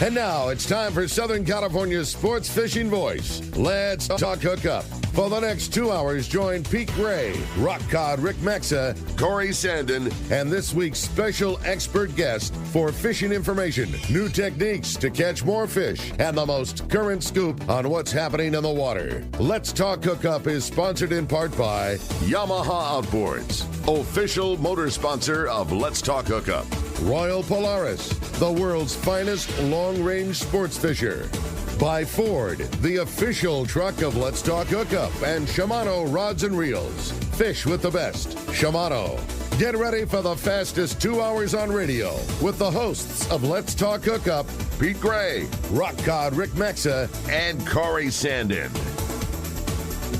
And now it's time for Southern California's sports fishing voice. Let's talk hookup. For the next 2 hours, join Pete Gray, Rock Cod Rick Maxa, Corey Sandin, and this week's special expert guest for fishing information, new techniques to catch more fish, and the most current scoop on what's happening in the water. Let's Talk Hookup is sponsored in part by Yamaha Outboards, official motor sponsor of Let's Talk Hookup. Royal Polaris, the world's finest long-range sports fisher. By Ford, the official truck of Let's Talk Hookup, and Shimano Rods and Reels. Fish with the best. Shimano. Get ready for the fastest 2 hours on radio with the hosts of Let's Talk Hookup, Pete Gray, Rock Cod Rick Maxa, and Corey Sandin.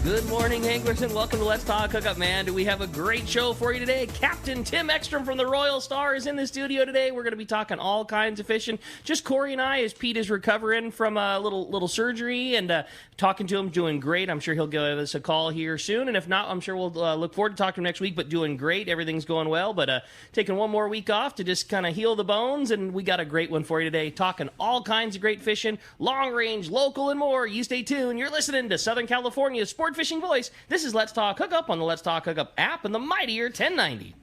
Good morning, anglers, and welcome to Let's Talk Hookup, man. Do we have a great show for you today? Captain Tim Ekstrom from the Royal Star is in the studio today. We're going to be talking all kinds of fishing. Just Corey and I, as Pete is recovering from a little surgery, and talking to him, doing great. I'm sure he'll give us a call here soon, and if not, I'm sure we'll look forward to talking to him next week, but doing great. Everything's going well, but taking one more week off to just kind of heal the bones, and we got a great one for you today, talking all kinds of great fishing, long range, local, and more. You stay tuned. You're listening to Southern California's sport fishing voice. This is Let's Talk Hookup on the Let's Talk Hookup app and the mightier 1090.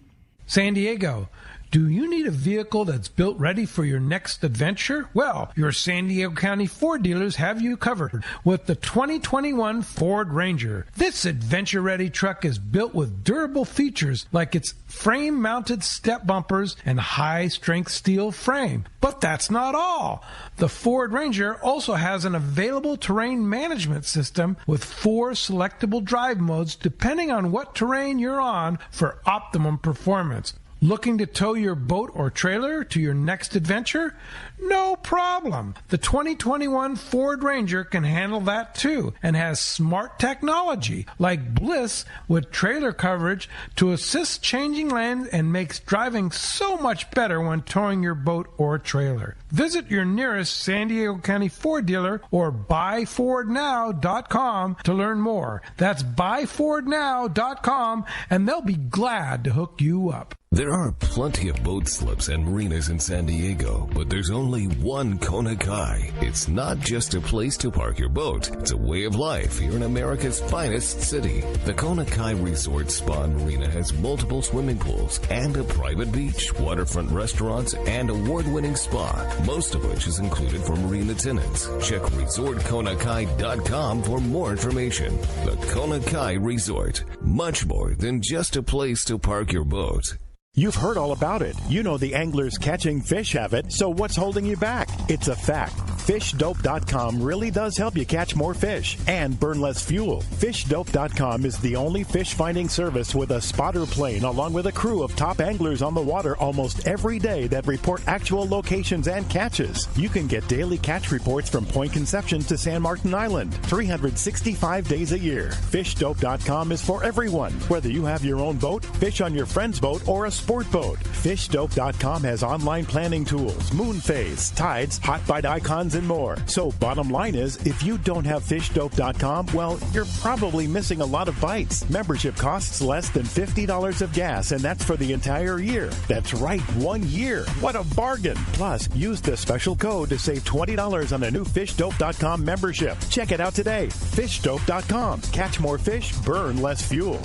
San Diego, do you need a vehicle that's built ready for your next adventure? Well, your San Diego County Ford dealers have you covered with the 2021 Ford Ranger. This adventure-ready truck is built with durable features like its frame-mounted step bumpers and high-strength steel frame. But that's not all. The Ford Ranger also has an available terrain management system with 4 selectable drive modes depending on what terrain you're on for optimum performance. Looking to tow your boat or trailer to your next adventure? No problem. The 2021 Ford Ranger can handle that too and has smart technology like Bliss with trailer coverage to assist changing lanes and makes driving so much better when towing your boat or trailer. Visit your nearest San Diego County Ford dealer or buyfordnow.com to learn more. That's buyfordnow.com, and they'll be glad to hook you up. There are plenty of boat slips and marinas in San Diego, but there's only one Kona Kai. It's not just a place to park your boat. It's a way of life here in America's finest city. The Kona Kai Resort Spa and Marina has multiple swimming pools and a private beach, waterfront restaurants, and award-winning spa, most of which is included for marina tenants. Check resortkonakai.com for more information. The Kona Kai Resort, much more than just a place to park your boat. You've heard all about it. You know the anglers catching fish have it, so what's holding you back? It's a fact. FishDope.com really does help you catch more fish and burn less fuel. FishDope.com is the only fish finding service with a spotter plane along with a crew of top anglers on the water almost every day that report actual locations and catches. You can get daily catch reports from Point Conception to San Martin Island, 365 days a year. FishDope.com is for everyone, whether you have your own boat, fish on your friend's boat, or a sport boat. FishDope.com has online planning tools, moon phase, tides, hot bite icons, and more. So bottom line is, if you don't have FishDope.com, well, you're probably missing a lot of bites. Membership costs less than $50 of gas, and that's for the entire year. That's right, 1 year. What a bargain. Plus, use the special code to save $20 on a new FishDope.com membership. Check it out today. FishDope.com. Catch more fish, burn less fuel.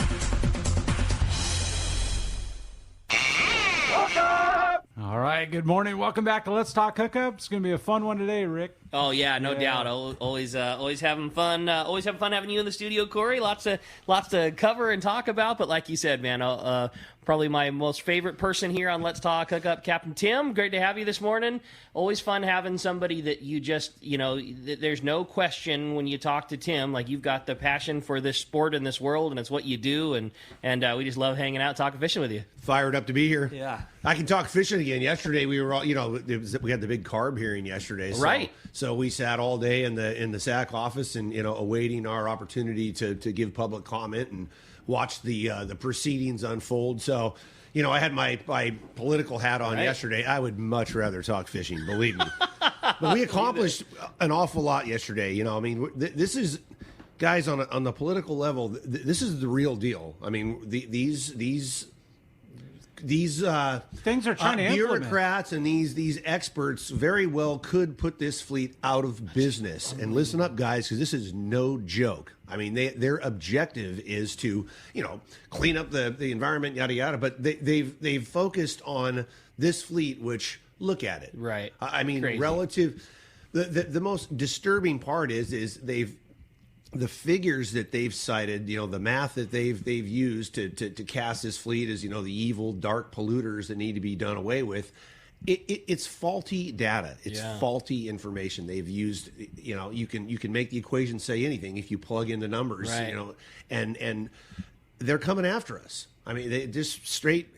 All right, good morning. Welcome back to Let's Talk Hookup. It's going to be a fun one today, Rick. Oh yeah, no doubt. Always having fun. Always having fun having you in the studio, Corey. Lots to cover and talk about. But like you said, man, probably my most favorite person here on Let's Talk Hookup, Captain Tim. Great to have you this morning. Always fun having somebody that you just, there's no question when you talk to Tim, like you've got the passion for this sport and this world, and it's what you do, and we just love hanging out, talking fishing with you. Fired up to be here. Yeah, I can talk fishing again. Yesterday we were all, we had the big carb hearing yesterday, right? So we sat all day in the SAC office and awaiting our opportunity to give public comment and watch the proceedings unfold. So, I had my political hat on yesterday. I would much rather talk fishing, believe me. But we accomplished an awful lot yesterday. This is, guys, on the political level, this is the real deal. I mean, these these things are trying to bureaucrats and these experts very well could put this fleet out of business. And listen up, guys, because this is no joke. I mean, their objective is to, clean up the environment, yada yada. But they've focused on this fleet, which look at it. Right. I mean, Crazy. relative. The most disturbing part is the figures that they've cited, the math that they've used to cast this fleet as, the evil, dark polluters that need to be done away with. It's faulty data. It's faulty information. They've used, you can make the equation say anything if you plug in the numbers, right. And they're coming after us. I mean, they just straight.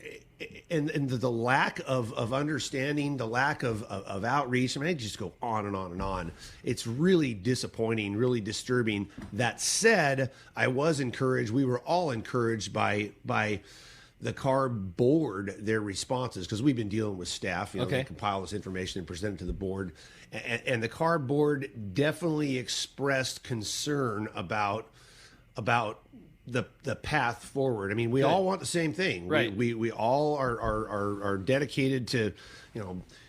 And the lack of understanding, the lack of outreach, I mean, they just go on and on and on. It's really disappointing, really disturbing. That said, I was encouraged. We were all encouraged by the CARB board, their responses, because we've been dealing with staff. They compile this information and present it to the board. And the CARB board definitely expressed concern about the path forward. I mean, we all want the same thing. Right. We all are dedicated to,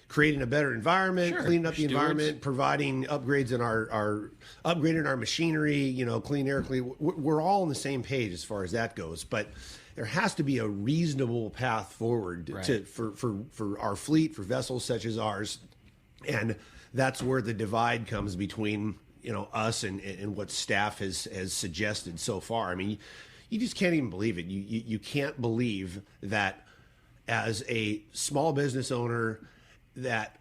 creating a better environment, cleaning up the environment, providing upgrades in our upgrading our machinery, clean air, we're all on the same page as far as that goes. But there has to be a reasonable path forward for our fleet, for vessels such as ours. And that's where the divide comes between us and what staff has suggested so far. I mean, you just can't even believe it. You can't believe that as a small business owner that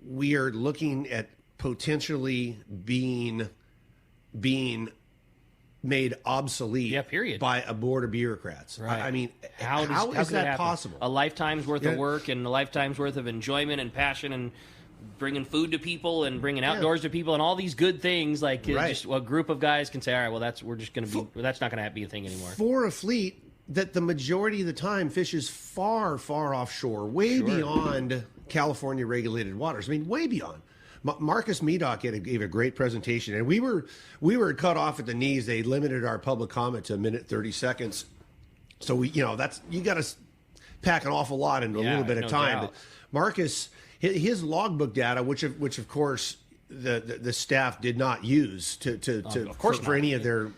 we are looking at potentially being made obsolete by a board of bureaucrats. Right. I mean, how is that possible? A lifetime's worth of work and a lifetime's worth of enjoyment and passion and bringing food to people and bringing outdoors to people and all these good things, just a group of guys can say, all right, well, that's not going to be a thing anymore. For a fleet that the majority of the time fishes far, far offshore, way beyond California regulated waters. I mean, way beyond. Marcus Medoc gave a great presentation, and we were cut off at the knees. They limited our public comment to a minute 30 seconds. So you got to pack an awful lot into a little bit of time. But Marcus, his logbook data, which of course the staff did not use for any of their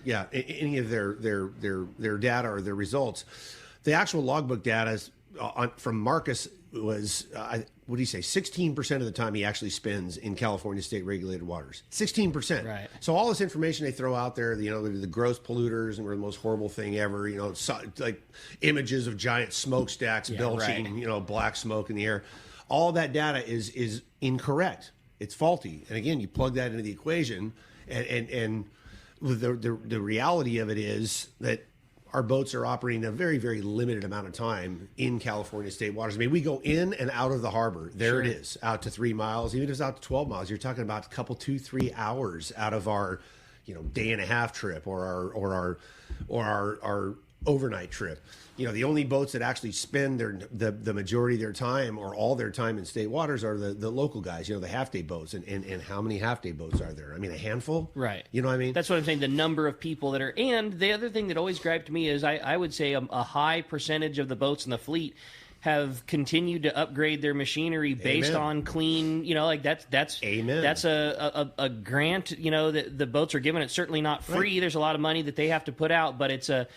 data or their results. The actual logbook data from Marcus was what do you say? 16% of the time he actually spends in California state regulated waters. 16%. Right. So all this information they throw out there, the gross polluters and we're the most horrible thing ever. Like images of giant smokestacks belching, black smoke in the air. All that data is incorrect. It's faulty. And again, you plug that into the equation, and the reality of it is that our boats are operating a very, very limited amount of time in California state waters. I mean, we go in and out of the harbor. There it is, out to 3 miles. Even if it's out to 12 miles, you're talking about a couple, 2-3 hours out of our, day and a half trip or our overnight trip. The only boats that actually spend the majority of their time or all their time in state waters are the local guys, the half-day boats. And how many half-day boats are there? I mean, a handful? Right. You know what I mean? That's what I'm saying, the number of people that are... And the other thing that always griped me is I would say a high percentage of the boats in the fleet have continued to upgrade their machinery based on clean, that's Amen. That's a grant, that the boats are given. It's certainly not free. Right. There's a lot of money that they have to put out, but it's to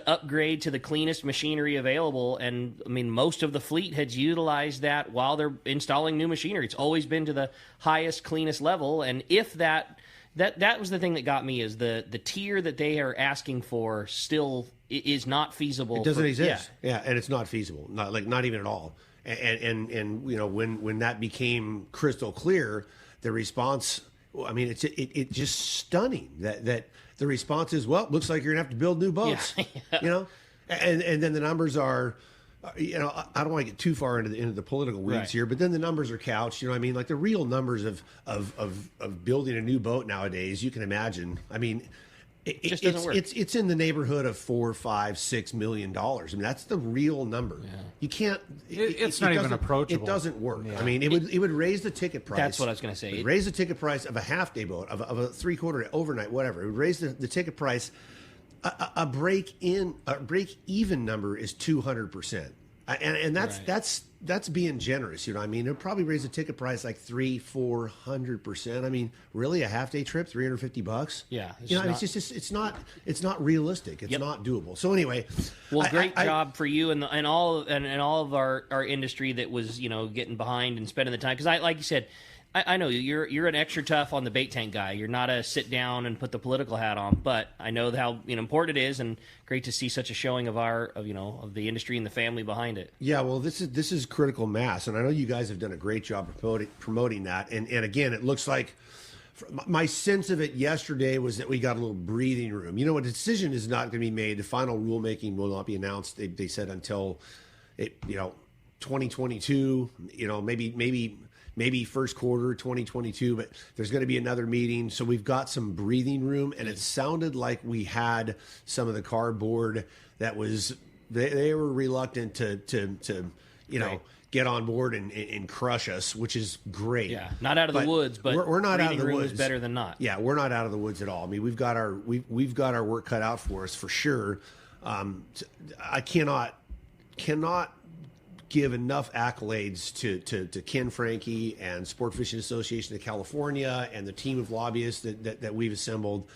upgrade to the cleanest machinery available. And I mean, most of the fleet has utilized that while they're installing new machinery. It's always been to the highest, cleanest level. And if that was the thing that got me, is the tier that they are asking for still is not feasible. It doesn't exist. Yeah, and it's not feasible. Not even at all. And when that became crystal clear, the response, I mean, it's just stunning that the response is, well, looks like you're gonna have to build new boats. Yeah. And then the numbers are, I don't want to get too far into the political weeds here, but then the numbers are couched. You know what I mean? Like the real numbers of building a new boat nowadays, you can imagine. I mean, it's in the neighborhood of $4, $5, $6 million. I mean, that's the real number. Yeah. You can't. It's not even approachable. It doesn't work. Yeah. I mean, it would raise the ticket price. That's what I was going to say. It would raise the ticket price of a half day boat, of a 3/4 overnight, whatever. It would raise the ticket price a break even number is 200%. And that's being generous, you know. I mean, it'll probably raise the ticket price like 300-400%. I mean, really, a half day trip, $350? Yeah, it's not realistic. It's not doable. So anyway, well, great job for you and all of our industry that was, you know, getting behind and spending the time, because like you said, I know you're an extra tough on the bait tank guy. You're not a sit down and put the political hat on, but I know how important it is, and great to see such a showing of the industry and the family behind it. Yeah, well, this is critical mass, and I know you guys have done a great job promoting that. And again, it looks like my sense of it yesterday was that we got a little breathing room. You know, a decision is not going to be made. The final rulemaking will not be announced. They said until 2022. You know, maybe first quarter 2022, but there's going to be another meeting. So we've got some breathing room, and it sounded like we had some of the cardboard that was, they were reluctant to get on board and crush us, which is great. Yeah, not out of the woods, but we're not out of the woods. Is better than not. Yeah, we're not out of the woods at all. I mean, we've got our work cut out for us for sure. I cannot give enough accolades to Ken Frankie and Sport Fishing Association of California and the team of lobbyists that we've assembled,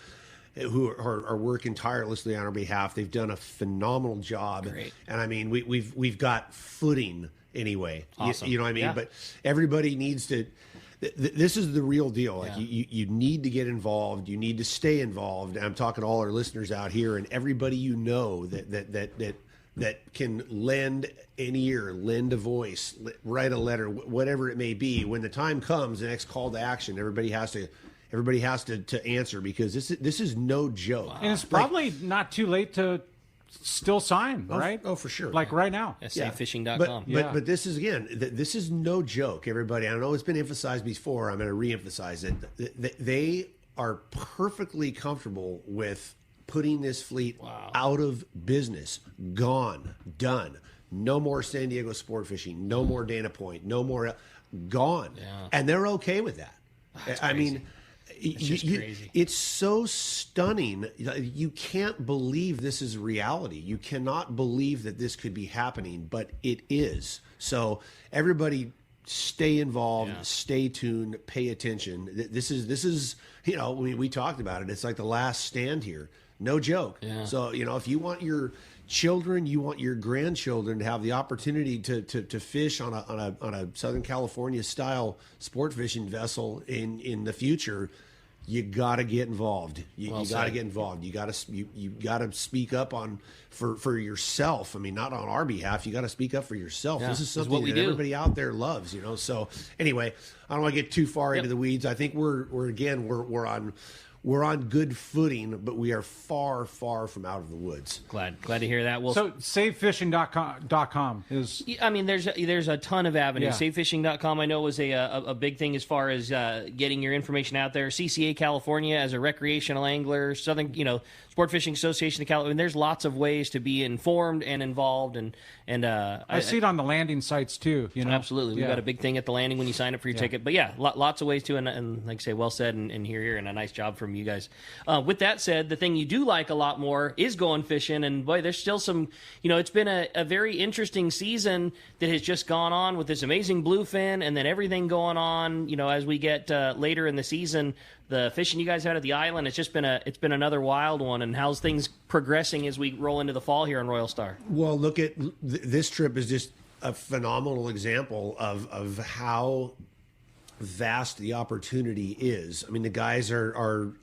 who are working tirelessly on our behalf. They've done a phenomenal job. Great. And I mean, we've got footing anyway. Awesome. You know what I mean? Yeah. But everybody needs to. This is the real deal. Like Yeah. you need to get involved. You need to stay involved. And I'm talking to all our listeners out here and everybody you know that can lend an ear, lend a voice, write a letter, whatever it may be. When the time comes, the next call to action, everybody has to answer, because this is no joke. Wow. And it's probably not too late to still sign, right? Oh, for sure. Like right now. Sailfishing.com. But this is, again, this is no joke, everybody. I know it's been emphasized before. I'm going to reemphasize it. They are perfectly comfortable with putting this fleet out of business, gone, done. No more San Diego sport fishing, no more Dana Point, no more, gone. Yeah. And they're okay with that. I mean, crazy. It's so stunning. You can't believe this is reality. You cannot believe that this could be happening, but it is. So everybody stay involved, stay tuned, pay attention. This is we talked about it. It's like the last stand here. No joke. Yeah. So, if you want your children, you want your grandchildren to have the opportunity to fish on a Southern California style sport fishing vessel in the future, you got to get involved. You got to get involved. You got to speak up for yourself. I mean, not on our behalf. You got to speak up for yourself. Yeah, this is something that everybody out there loves, So anyway, I don't want to get too far into the weeds. I think we're on good footing, but we are far, far from out of the woods. Glad to hear that. Well, so SaveFishing.com is. I mean, there's a ton of avenues. Yeah. SaveFishing.com, I know, was a big thing as far as getting your information out there. CCA California as a recreational angler, Southern, Sport Fishing Association of California. There's lots of ways to be informed and involved, and I see it on the landing sites too. Absolutely, we've got a big thing at the landing when you sign up for your ticket. But lots of ways to, and like I say, well said, and here, and a nice job from you guys. With that said, the thing you do like a lot more is going fishing, and boy, there's still some. It's been a very interesting season that has just gone on with this amazing bluefin, and then everything going on. As we get later in the season. The fishing you guys had at the island, it's been another wild one. And how's things progressing as we roll into the fall here on Royal Star? Well, look at this trip is just a phenomenal example of how vast the opportunity is. I mean, the guys are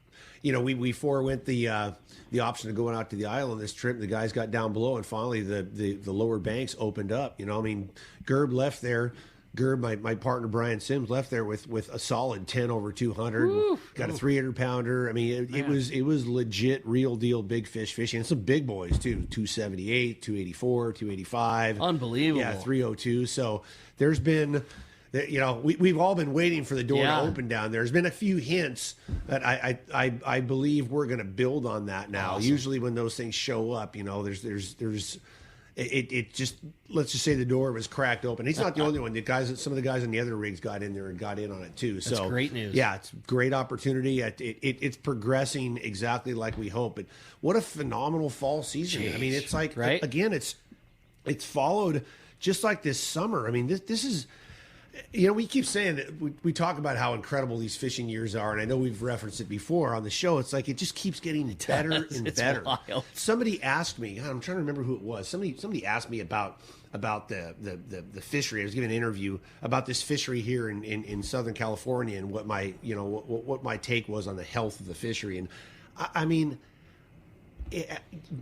we forewent the option of going out to the island this trip. The guys got down below, and finally the lower banks opened up. Gerb left there. My partner Brian Sims left there with a solid 10 over 200. Got a 300 pounder. I mean, it was legit, real deal big fish fishing. And some big boys too, 278, 284, 285. Unbelievable. Yeah, 302. So there's been, we've all been waiting for the door to open down there. There's been a few hints that I believe we're going to build on that now. Awesome. Usually when those things show up, there's it just, let's just say the door was cracked open. He's not the only one. Some of the guys on the other rigs got in there and got in on it too. That's great news. Yeah, it's great opportunity. It's progressing exactly like we hope. But what a phenomenal fall season! Jeez, I mean, it's like right? Again, it's followed just like this summer. I mean, this is. You know, we keep saying that we talk about how incredible these fishing years are, and I know we've referenced it before on the show. It's like it just keeps getting better and better. Wild. Somebody asked me, God, I'm trying to remember who it was. Somebody asked me about the fishery. I was giving an interview about this fishery here in Southern California and what my take was on the health of the fishery. And I mean,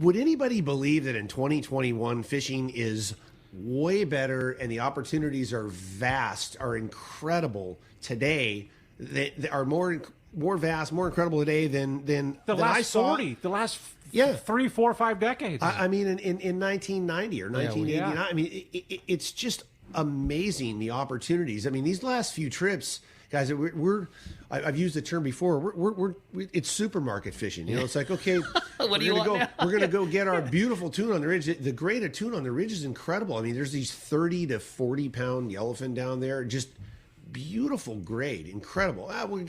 would anybody believe that in 2021 fishing is way better and the opportunities are vast, are incredible today? They are more vast, more incredible today than the last I saw. 3, 4, 5 decades. I mean, in 1990 or 1989. Yeah. I mean, it's just amazing, the opportunities. I mean, these last few trips, guys, I've used the term before. It's supermarket fishing. You know, it's like, okay, what do you want now? We're gonna go get our beautiful tuna on the ridge. The grade of tuna on the ridge is incredible. I mean, there's these 30 to 40 pound yellowfin down there, just beautiful grade, incredible. We're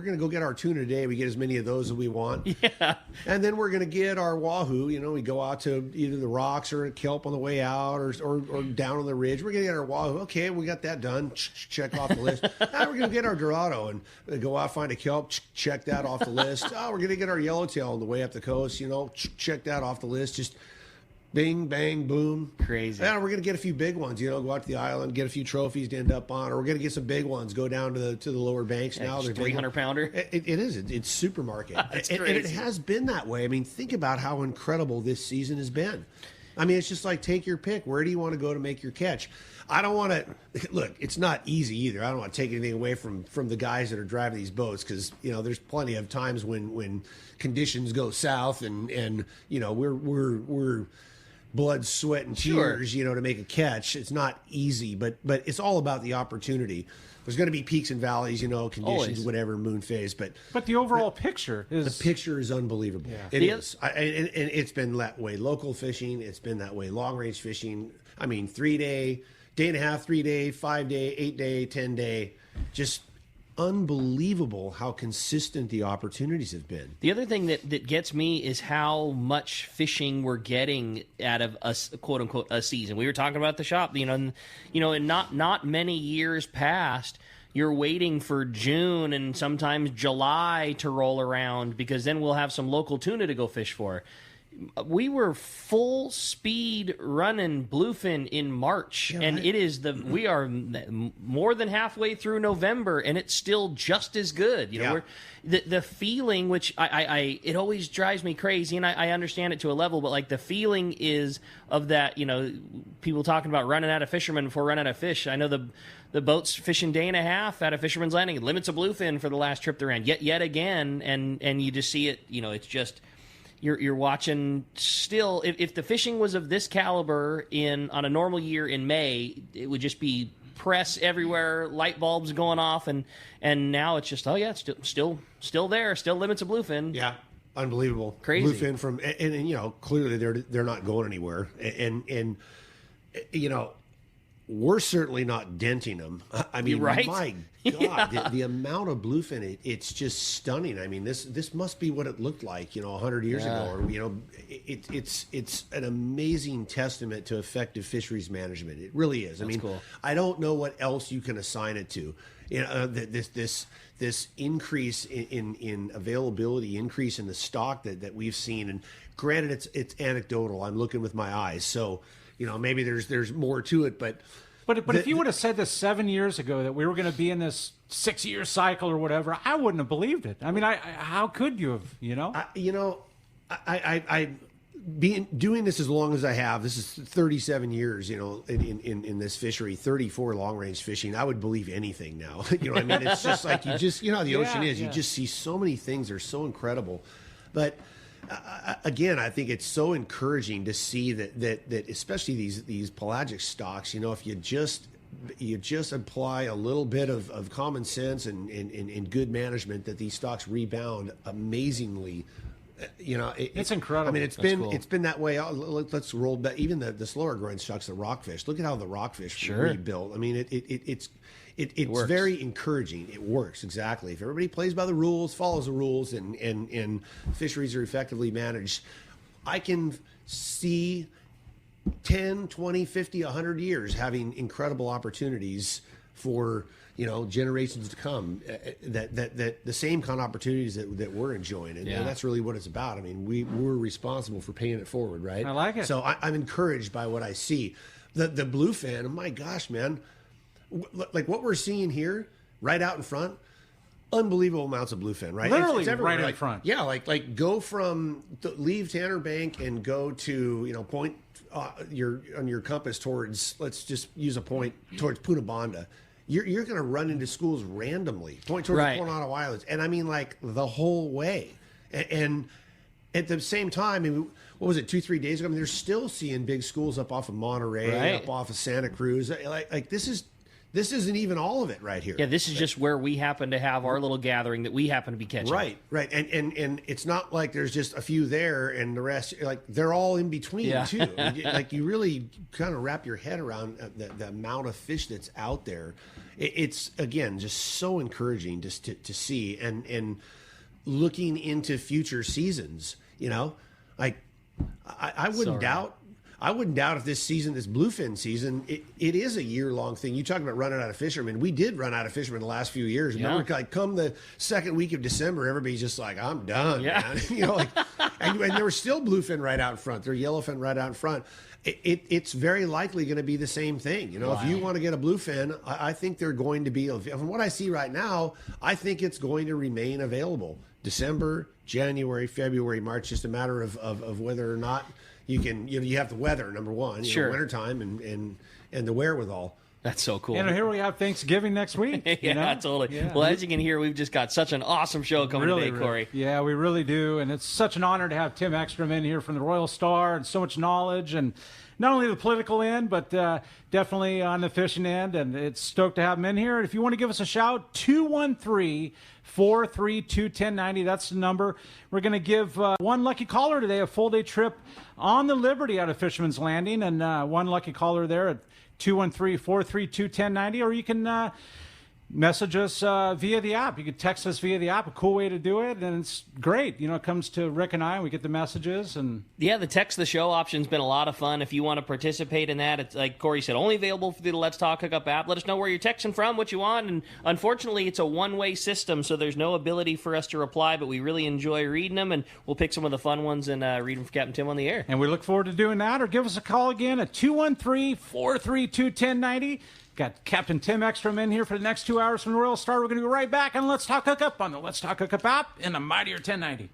gonna go get our tuna today. We get as many of those as we want. Yeah. And then we're gonna get our wahoo. You know, we go out to either the rocks or a kelp on the way out, or down on the ridge. We're gonna get our wahoo. Okay, we got that done. Check off the list. Now we're gonna get our dorado and go out, find a kelp. Check that off the list. We're gonna get our yellowtail on the way up the coast. You know, check that off the list. Just bing, bang, boom. Crazy. Yeah, we're going to get a few big ones, you know, go out to the island, get a few trophies to end up on, or we're going to get some big ones, go down to the lower banks now. They're 300-pounder. It is. It's supermarket. That's and crazy. it has been that way. I mean, think about how incredible this season has been. I mean, it's just like, take your pick. Where do you want to go to make your catch? I don't want to look. It's not easy either. I don't want to take anything away from the guys that are driving these boats, because you know there's plenty of times when conditions go south and you know we're blood, sweat, and tears, you know, to make a catch. It's not easy, but it's all about the opportunity. There's going to be peaks and valleys, you know, conditions, Always. Whatever, moon phase, but the overall picture is... The picture is unbelievable. Yeah. It is. And it's been that way local fishing. It's been that way long-range fishing. I mean, 3-day, day and a half, 3-day, 5-day, 8-day, 10-day. Just unbelievable how consistent the opportunities have been. The other thing that gets me is how much fishing we're getting out of a quote unquote a season. We were talking about the shop, and not many years past, you're waiting for June and sometimes July to roll around, because then we'll have some local tuna to go fish for. We were full speed running bluefin in March, and it is we are more than halfway through November, and it's still just as good. You know, the feeling, which it always drives me crazy, and I understand it to a level, but like the feeling is of that, you know, people talking about running out of fishermen before running out of fish. I know the boat's fishing day and a half out of Fisherman's Landing, limits a bluefin for the last trip they ran yet again, and you just see it. You know, it's just. You're watching still. If the fishing was of this caliber on a normal year in May, it would just be press everywhere, light bulbs going off, and now it's just it's still there, still limits of bluefin. Yeah, unbelievable, crazy bluefin from and you know clearly they're not going anywhere, and you know. We're certainly not denting them. I mean, right? My God, the amount of bluefin, it's just stunning. I mean, this must be what it looked like, you know, 100 years ago. Or, you know, it's an amazing testament to effective fisheries management. It really is. I mean, cool. I don't know what else you can assign it to. You know, this increase in availability, increase in the stock that we've seen. And granted, it's anecdotal. I'm looking with my eyes, so. You know, maybe there's more to it, but if you would have said this 7 years ago that we were going to be in this 6-year cycle or whatever, I wouldn't have believed it. I mean, how could you have? You know, I being doing this as long as I have. This is 37 years. You know, in this fishery, 34 long range fishing. I would believe anything now. You know what I mean? It's just like you know how the ocean is. You just see so many things. They're so incredible, but. Again, I think it's so encouraging to see that especially these pelagic stocks, you know, if you just apply a little bit of common sense and good management, that these stocks rebound amazingly It's incredible. I mean, it's been that way. Let's roll back. Even the slower growing shucks, the rockfish. Look at how the rockfish rebuilt. I mean, it's very encouraging. It works exactly. If everybody plays by the rules, follows the rules, and fisheries are effectively managed, I can see 10, 20, 50, 100 years having incredible opportunities for generations to come, that the same kind of opportunities that we're enjoying, and that's really what it's about. I mean, we're responsible for paying it forward, right? I like it. So I'm encouraged by what I see. The bluefin, oh my gosh, man, like what we're seeing here, right out in front, unbelievable amounts of bluefin, right? Literally, it's right in front. Yeah, like go leave Tanner Bank and go to point on your compass towards, let's just use a point towards Punta Banda. You're going to run into schools randomly, point towards the Coronado Islands, and I mean like the whole way. And at the same time, I mean, what was it, 2-3 days ago? I mean, they're still seeing big schools up off of Monterey, up off of Santa Cruz. Like this isn't even all of it right here. Yeah, this is just where we happen to have our little gathering that we happen to be catching. Right. And it's not like there's just a few there and the rest, like they're all in between too. Like you really kind of wrap your head around the amount of fish that's out there. It's, again, just so encouraging just to see and looking into future seasons, like I wouldn't doubt. I wouldn't doubt if this season, this bluefin season, it is a year-long thing. You talk about running out of fishermen. We did run out of fishermen the last few years. Remember, like come the second week of December, everybody's just like, I'm done, man. And there were still bluefin right out in front. There were yellowfin right out in front. It's very likely going to be the same thing. If you want to get a bluefin, I think they're going to be, from what I see right now, I think it's going to remain available. December, January, February, March, just a matter of whether or not you can, you have the weather, number one, wintertime and the wherewithal. That's so cool. Here we have Thanksgiving next week. Totally. Yeah. Well, as you can hear, we've just got such an awesome show coming today, Corey. Yeah, we really do. And it's such an honor to have Tim Ekstrom in here from the Royal Star, and so much knowledge, and not only the political end, but definitely on the fishing end. And it's stoked to have him in here. And if you want to give us a shout, 213-432-1090. That's the number. We're going to give one lucky caller today a full-day trip on the Liberty out of Fisherman's Landing. And one lucky caller there at 213-432-1090, or you can message us via the app. You can text us via the app, a cool way to do it, and it's great. It comes to Rick and I, and we get the messages. And the text the show option's been a lot of fun. If you want to participate in that, it's like Corey said, only available through the Let's Talk Hookup app. Let us know where you're texting from, what you want, and unfortunately, it's a one-way system, so there's no ability for us to reply, but we really enjoy reading them, and we'll pick some of the fun ones and read them for Captain Tim on the air. And we look forward to doing that, or give us a call again at 213-432-1090. Got Captain Tim Ekstrom in here for the next 2 hours from the Royal Star. We're going to go right back on Let's Talk Hookup on the Let's Talk Hookup app in the mightier 1090.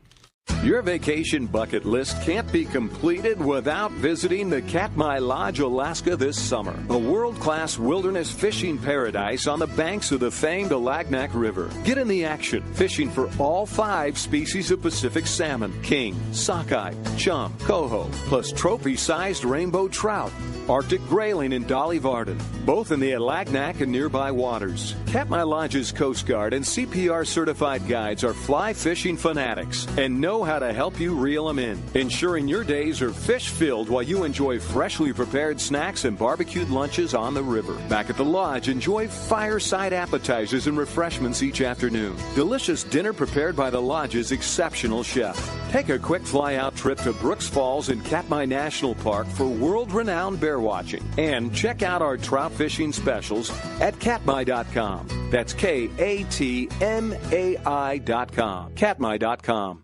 Your vacation bucket list can't be completed without visiting the Katmai Lodge, Alaska this summer. A world-class wilderness fishing paradise on the banks of the famed Alagnak River. Get in the action, fishing for all 5 species of Pacific salmon, king, sockeye, chum, coho, plus trophy-sized rainbow trout, Arctic grayling and Dolly Varden, both in the Alagnak and nearby waters. Katmai Lodge's Coast Guard and CPR-certified guides are fly fishing fanatics and know how to help you reel them in, ensuring your days are fish-filled while you enjoy freshly prepared snacks and barbecued lunches on the river. Back at the lodge, enjoy fireside appetizers and refreshments each afternoon. Delicious dinner prepared by the lodge's exceptional chef. Take a quick fly-out trip to Brooks Falls in Katmai National Park for world-renowned bear watching. And check out our trout fishing specials at katmai.com. That's KATMAI.com. Katmai.com.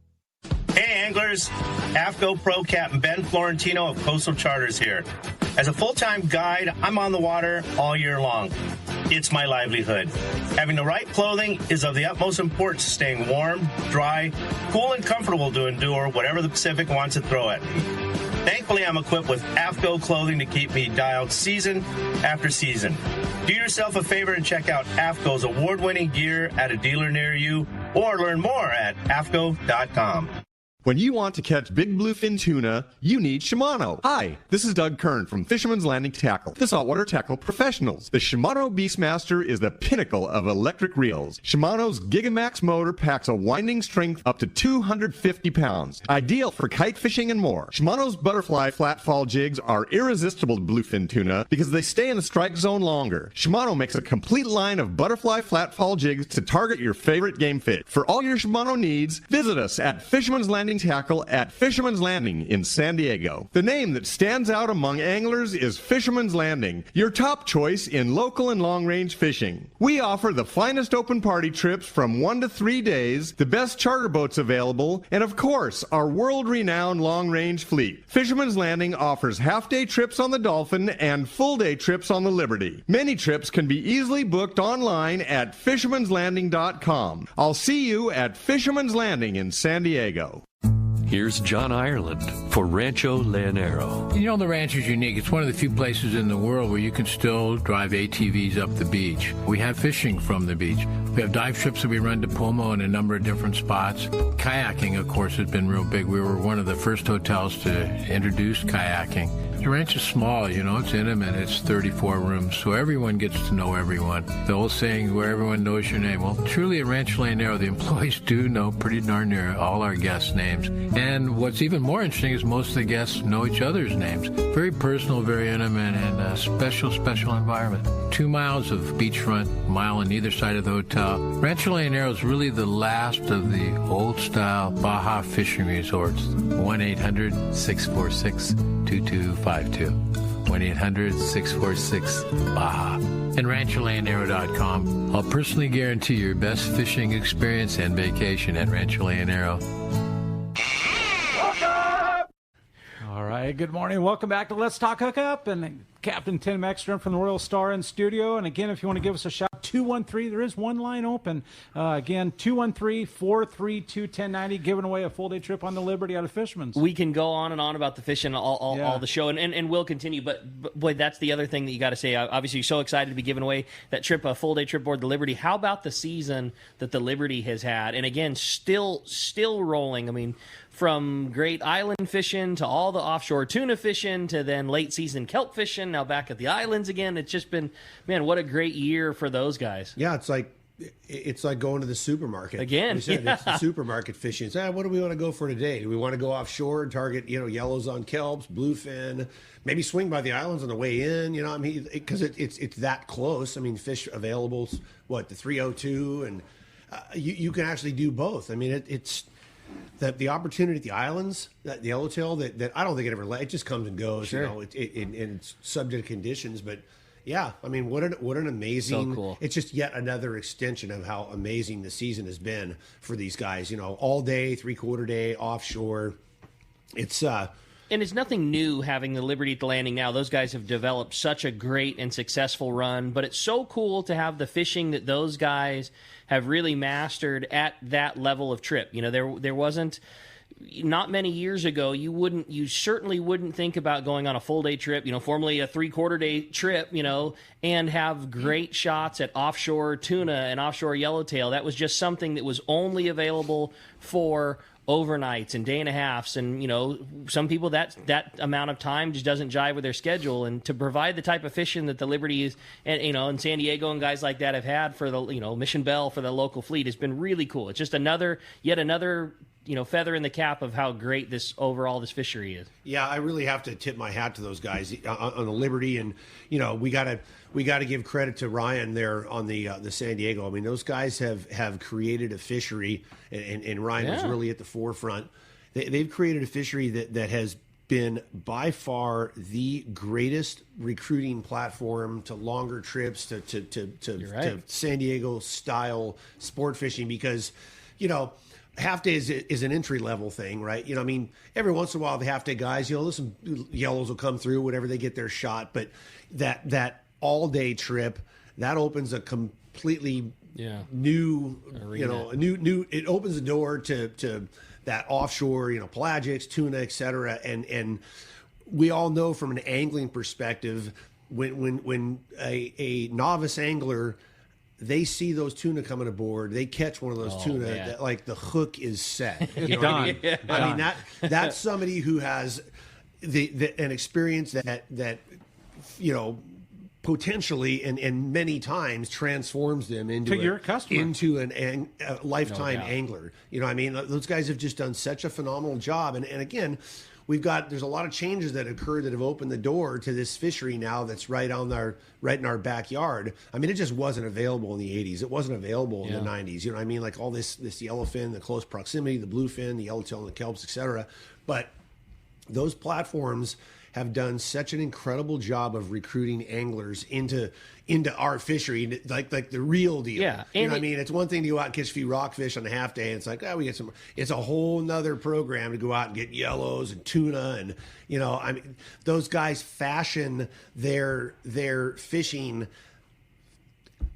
Hey anglers, AFCO Pro Captain Ben Florentino of Coastal Charters here. As a full-time guide, I'm on the water all year long. It's my livelihood. Having the right clothing is of the utmost importance to staying warm, dry, cool, and comfortable to endure whatever the Pacific wants to throw at me. Thankfully, I'm equipped with AFCO clothing to keep me dialed season after season. Do yourself a favor and check out AFCO's award-winning gear at a dealer near you, or learn more at AFCO.com. When you want to catch big bluefin tuna, you need Shimano. Hi, this is Doug Kern from Fisherman's Landing Tackle, the saltwater tackle professionals. The Shimano Beastmaster is the pinnacle of electric reels. Shimano's Gigamax motor packs a winding strength up to 250 pounds, ideal for kite fishing and more. Shimano's butterfly flatfall jigs are irresistible to bluefin tuna because they stay in the strike zone longer. Shimano makes a complete line of butterfly flatfall jigs to target your favorite game fish. For all your Shimano needs, visit us at Fisherman's Landing Tackle at Fisherman's Landing in San Diego. The name that stands out among anglers is Fisherman's Landing, your top choice in local and long-range fishing. We offer the finest open party trips from 1 to 3 days, the best charter boats available, and of course, our world-renowned long-range fleet. Fisherman's Landing offers half-day trips on the Dolphin and full-day trips on the Liberty. Many trips can be easily booked online at fishermanslanding.com. I'll see you at Fisherman's Landing in San Diego. Here's John Ireland for Rancho Leonero. You know, the ranch is unique. It's one of the few places in the world where you can still drive ATVs up the beach. We have fishing from the beach. We have dive trips that we run to Pomo in a number of different spots. Kayaking, of course, has been real big. We were one of the first hotels to introduce kayaking. The ranch is small, you know, it's intimate. It's 34 rooms, so everyone gets to know everyone. The old saying, where everyone knows your name. Well, truly at Rancho Leonero, the employees do know pretty darn near all our guests' names. And what's even more interesting is most of the guests know each other's names. Very personal, very intimate, and a special, special environment. 2 miles of beachfront, mile on either side of the hotel. Rancho Leonero is really the last of the old-style Baja fishing resorts. 1-800-646-2252. 1-800-646-BAHA. And RanchoLeonero.com. I'll personally guarantee your best fishing experience and vacation at Rancho Leonero. All right, good morning. Welcome back to Let's Talk Hookup. And Captain Tim Ekstrom from the Royal Star in studio. And again, if you want to give us a shout, 213, there is one line open. Again, 213-432-1090, giving away a full-day trip on the Liberty out of Fisherman's. We can go on and on about the fishing all the show, and we'll continue. But boy, that's the other thing that you got to say. Obviously, you're so excited to be giving away that trip, a full-day trip aboard the Liberty. How about the season that the Liberty has had? And again, still rolling. I mean, from great island fishing to all the offshore tuna fishing to then late season kelp fishing, now back at the islands again. It's just been, man, what a great year for those guys. Yeah, it's like going to the supermarket again. You said it's the supermarket fishing. It's, what do we want to go for today? Do we want to go offshore and target, yellows on kelps, bluefin, maybe swing by the islands on the way in? I mean, because it's that close. I mean, fish available, the 302, and you can actually do both. I mean, it's the opportunity at the islands, the yellowtail, that I don't think it ever it just comes and goes. Sure. And it's subject to conditions, but. Yeah, I mean, what an amazing! So cool. It's just yet another extension of how amazing the season has been for these guys. All day, 3/4 day, offshore. It's and it's nothing new having the Liberty at the Landing now. Those guys have developed such a great and successful run, but it's so cool to have the fishing that those guys have really mastered at that level of trip. There wasn't. Not many years ago, you certainly wouldn't think about going on a full day trip, formerly a 3/4 day trip, and have great shots at offshore tuna and offshore yellowtail. That was just something that was only available for overnights and day and a halves, and some people that amount of time just doesn't jive with their schedule. And to provide the type of fishing that the Liberty is, and San Diego and guys like that have had for the Mission Bell for the local fleet has been really cool. It's just yet another feather in the cap of how great this fishery is. Yeah, I really have to tip my hat to those guys on the Liberty, and we got to give credit to Ryan there on the San Diego. I mean, those guys have created a fishery, and Ryan was really at the forefront. They've created a fishery that has been by far the greatest recruiting platform to longer trips to San Diego style sport fishing, because half day is an entry level thing, right? I mean, every once in a while the half day guys, some yellows will come through, whatever, they get their shot. But that all day trip, that opens a completely new arena. New. It opens the door to that offshore, pelagics, tuna, etc. And we all know from an angling perspective, when a novice angler they see those tuna coming aboard. They catch one of those tuna that, like, the hook is set. You know what I mean? Yeah. I mean, that's somebody who has an experience that you know, potentially and many times transforms them into your customer, into a lifetime angler. You know what I mean? Those guys have just done such a phenomenal job. And again, there's a lot of changes that occurred that have opened the door to this fishery now that's right in our backyard. I mean, it just wasn't available in the 80s. It wasn't available in the 90s. You know what I mean? Like all this yellowfin, the close proximity, the bluefin, the yellowtail and the kelps, etc. But those platforms have done such an incredible job of recruiting anglers into our fishery, like the real deal. Yeah. You know what I mean? It's one thing to go out and catch a few rockfish on a half day, and it's like, we get some. It's a whole nother program to go out and get yellows and tuna, and you know, I mean, those guys fashion their fishing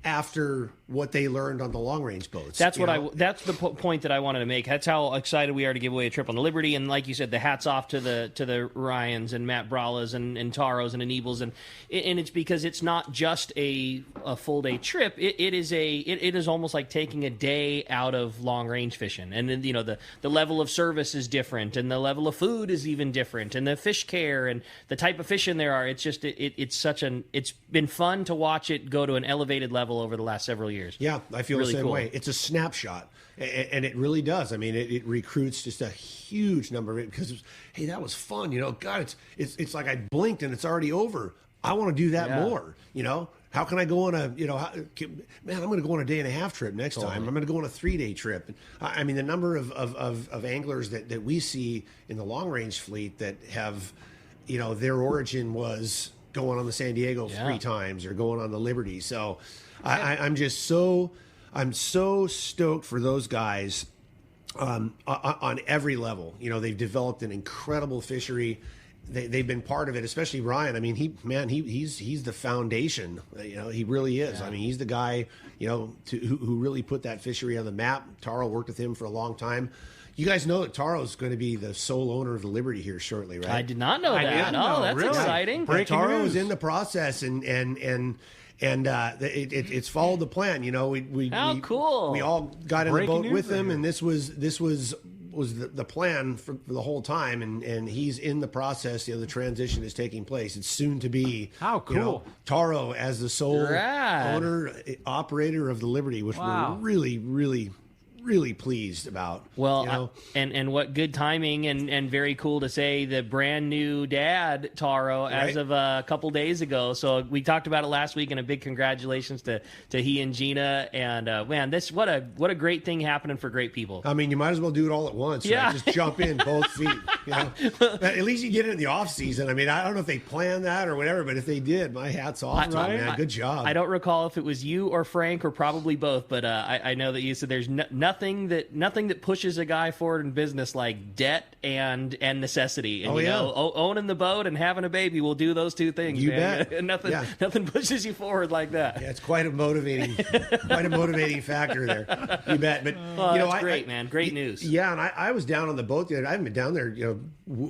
after what they learned on the long range boats. That's that's the point that I wanted to make. That's how excited we are to give away a trip on the Liberty. And like you said, the hats off to the Ryans and Matt Bralas and Taros and Anibals, and it's because it's not just a full day trip. It is almost like taking a day out of long range fishing. And then, you know, the level of service is different, and the level of food is even different, and the fish care and the type of fishing there are. It's just it's been fun to watch it go to an elevated level over the last several years. Yeah, I feel really the same cool. way. It's a snapshot, and it really does. I mean, it recruits just a huge number of it because, hey, that was fun. You know, God, it's like I blinked and it's already over. I want to do that more. You know, how can I go on I'm going to go on a day and a half trip next time. I'm going to go on a 3-day trip. I mean, the number of anglers that we see in the long range fleet that have, you know, their origin was going on the San Diego 3 times or going on the Liberty. So I'm so stoked for those guys on every level. You know, they've developed an incredible fishery. They've been part of it, especially Ryan. I mean, he's the foundation. You know, he really is. I mean, he's the guy, you know, who really put that fishery on the map. Taro worked with him for a long time. You guys know that Taro's going to be the sole owner of the Liberty here shortly, right? I did not know that. No, that's really exciting. Taro is in the process, and it's followed the plan. You know, how cool. We all got in the boat with him, and this was the plan for the whole time, and he's in the process. You know, the transition is taking place. It's soon to be how cool, you know, Taro as the sole owner operator of the Liberty, which we're really pleased about. Well, you know? and what good timing, and very cool to say the brand new dad, Taro, as of a couple days ago. So we talked about it last week, and a big congratulations to he and Gina. And man, what a great thing happening for great people. I mean, you might as well do it all at once. Yeah, right? Just jump in both feet. You know, at least you get it in the off season. I mean, I don't know if they planned that or whatever, but if they did, my hat's off, man. Good job. I don't recall if it was you or Frank or probably both, but I know that you said there's nothing that pushes a guy forward in business like debt and necessity. And owning the boat and having a baby will do those two things. You man. bet. Nothing pushes you forward like that. Yeah, it's quite a motivating factor there. You bet. But you know, that's great, man. Great news. Yeah, and I was down on the boat the other day. I haven't been down there. You know,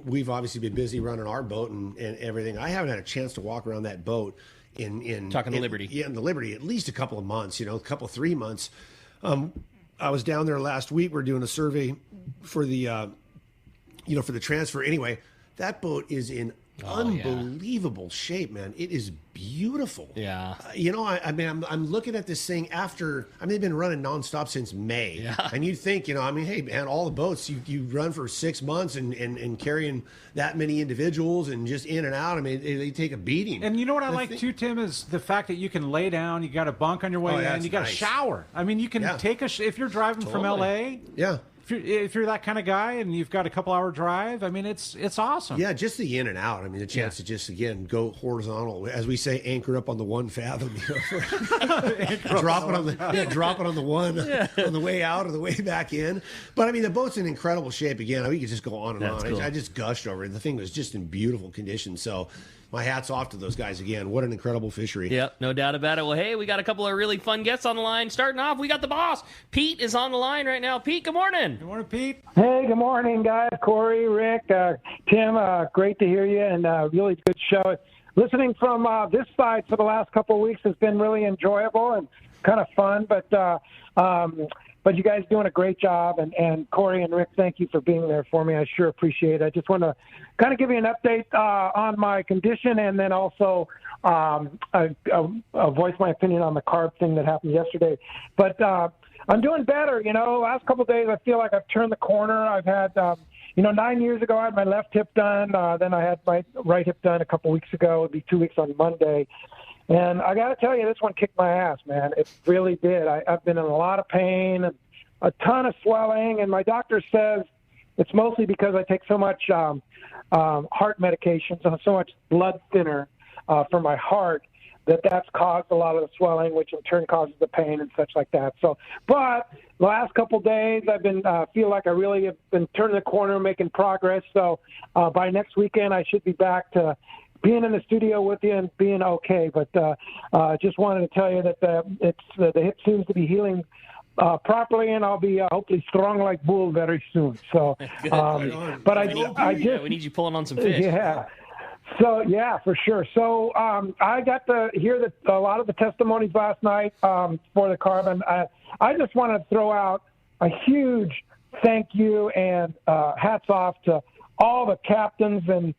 we've obviously been busy running our boat and everything. I haven't had a chance to walk around that boat in the Liberty. Yeah, in the Liberty, at least a couple of months. You know, 3 months. I was down there last week. We're doing a survey for the, for the transfer. Anyway, that boat is in unbelievable shape, man. It is beautiful. Yeah. I mean, I'm looking at this thing after. I mean, they've been running nonstop since May. Yeah. And you'd think, I mean, hey, man, all the boats you run for 6 months and carrying that many individuals and just in and out. I mean, they take a beating. And you know what I like too, Tim, is the fact that you can lay down. You got a bunk on your way in. You got a shower. I mean, you can take if you're driving from LA. Yeah. If you're that kind of guy and you've got a couple-hour drive, I mean, it's awesome. Yeah, just the in and out. I mean, the chance to just, again, go horizontal. As we say, anchor up on the 1 fathom. Drop it on the one on the way out or the way back in. But, I mean, the boat's in incredible shape. Again, we could just go on and on. Cool. I just gushed over it. The thing was just in beautiful condition. So my hat's off to those guys again. What an incredible fishery. Yep, no doubt about it. Well, hey, we got a couple of really fun guests on the line. Starting off, we got the boss. Pete is on the line right now. Pete, good morning. Good morning, Pete. Hey, good morning, guys. Corey, Rick, Tim, great to hear you, and really good show. Listening from this side for the last couple of weeks has been really enjoyable, and kind of fun, but you guys doing a great job. And Corey and Rick, thank you for being there for me. I sure appreciate it. I just want to kind of give you an update on my condition, and then also voice my opinion on the carb thing that happened yesterday. But I'm doing better. Last couple of days I feel like I've turned the corner. I've had 9 years ago, I had my left hip done. Then I had my right hip done a couple weeks ago. It'd be 2 weeks on Monday. And I got to tell you, this one kicked my ass, man. It really did. I've been in a lot of pain and a ton of swelling. And my doctor says it's mostly because I take so much heart medications and so much blood thinner for my heart that's caused a lot of the swelling, which in turn causes the pain and such like that. So, but the last couple of days, I've been feel like I really have been turning the corner, making progress. So by next weekend, I should be back to being in the studio with you and being okay. But just wanted to tell you that the hip seems to be healing properly, and I'll be hopefully strong like bull very soon. So, but we need you pulling on some fish. Yeah. So, yeah, for sure. So I got to hear a lot of the testimonies last night for the carb, and I just want to throw out a huge thank you and hats off to all the captains and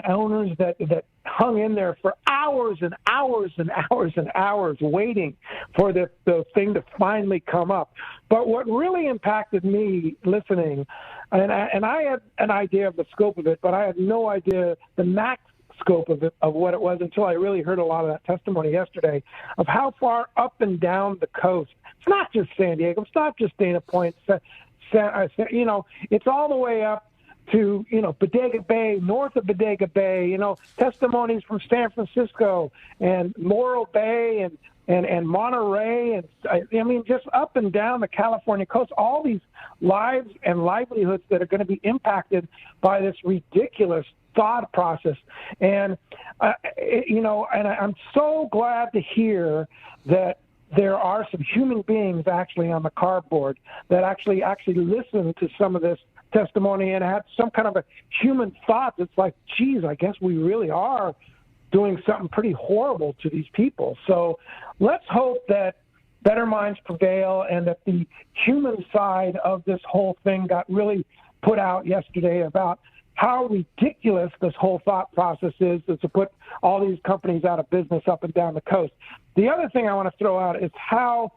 owners that hung in there for hours and hours and hours and hours waiting for the thing to finally come up. But what really impacted me listening, and I had an idea of the scope of it, but I had no idea the max scope of it, of what it was, until I really heard a lot of that testimony yesterday of how far up and down the coast. It's not just San Diego. It's not just Dana Point. It's all the way up to, Bodega Bay, north of Bodega Bay, testimonies from San Francisco and Morro Bay and Monterey. And I mean, just up and down the California coast, all these lives and livelihoods that are going to be impacted by this ridiculous thought process. And, and I'm so glad to hear that there are some human beings actually on the cardboard that actually listen to some of this testimony and had some kind of a human thought that's like, geez, I guess we really are doing something pretty horrible to these people. So let's hope that better minds prevail and that the human side of this whole thing got really put out yesterday about how ridiculous this whole thought process is to put all these companies out of business up and down the coast. The other thing I want to throw out is how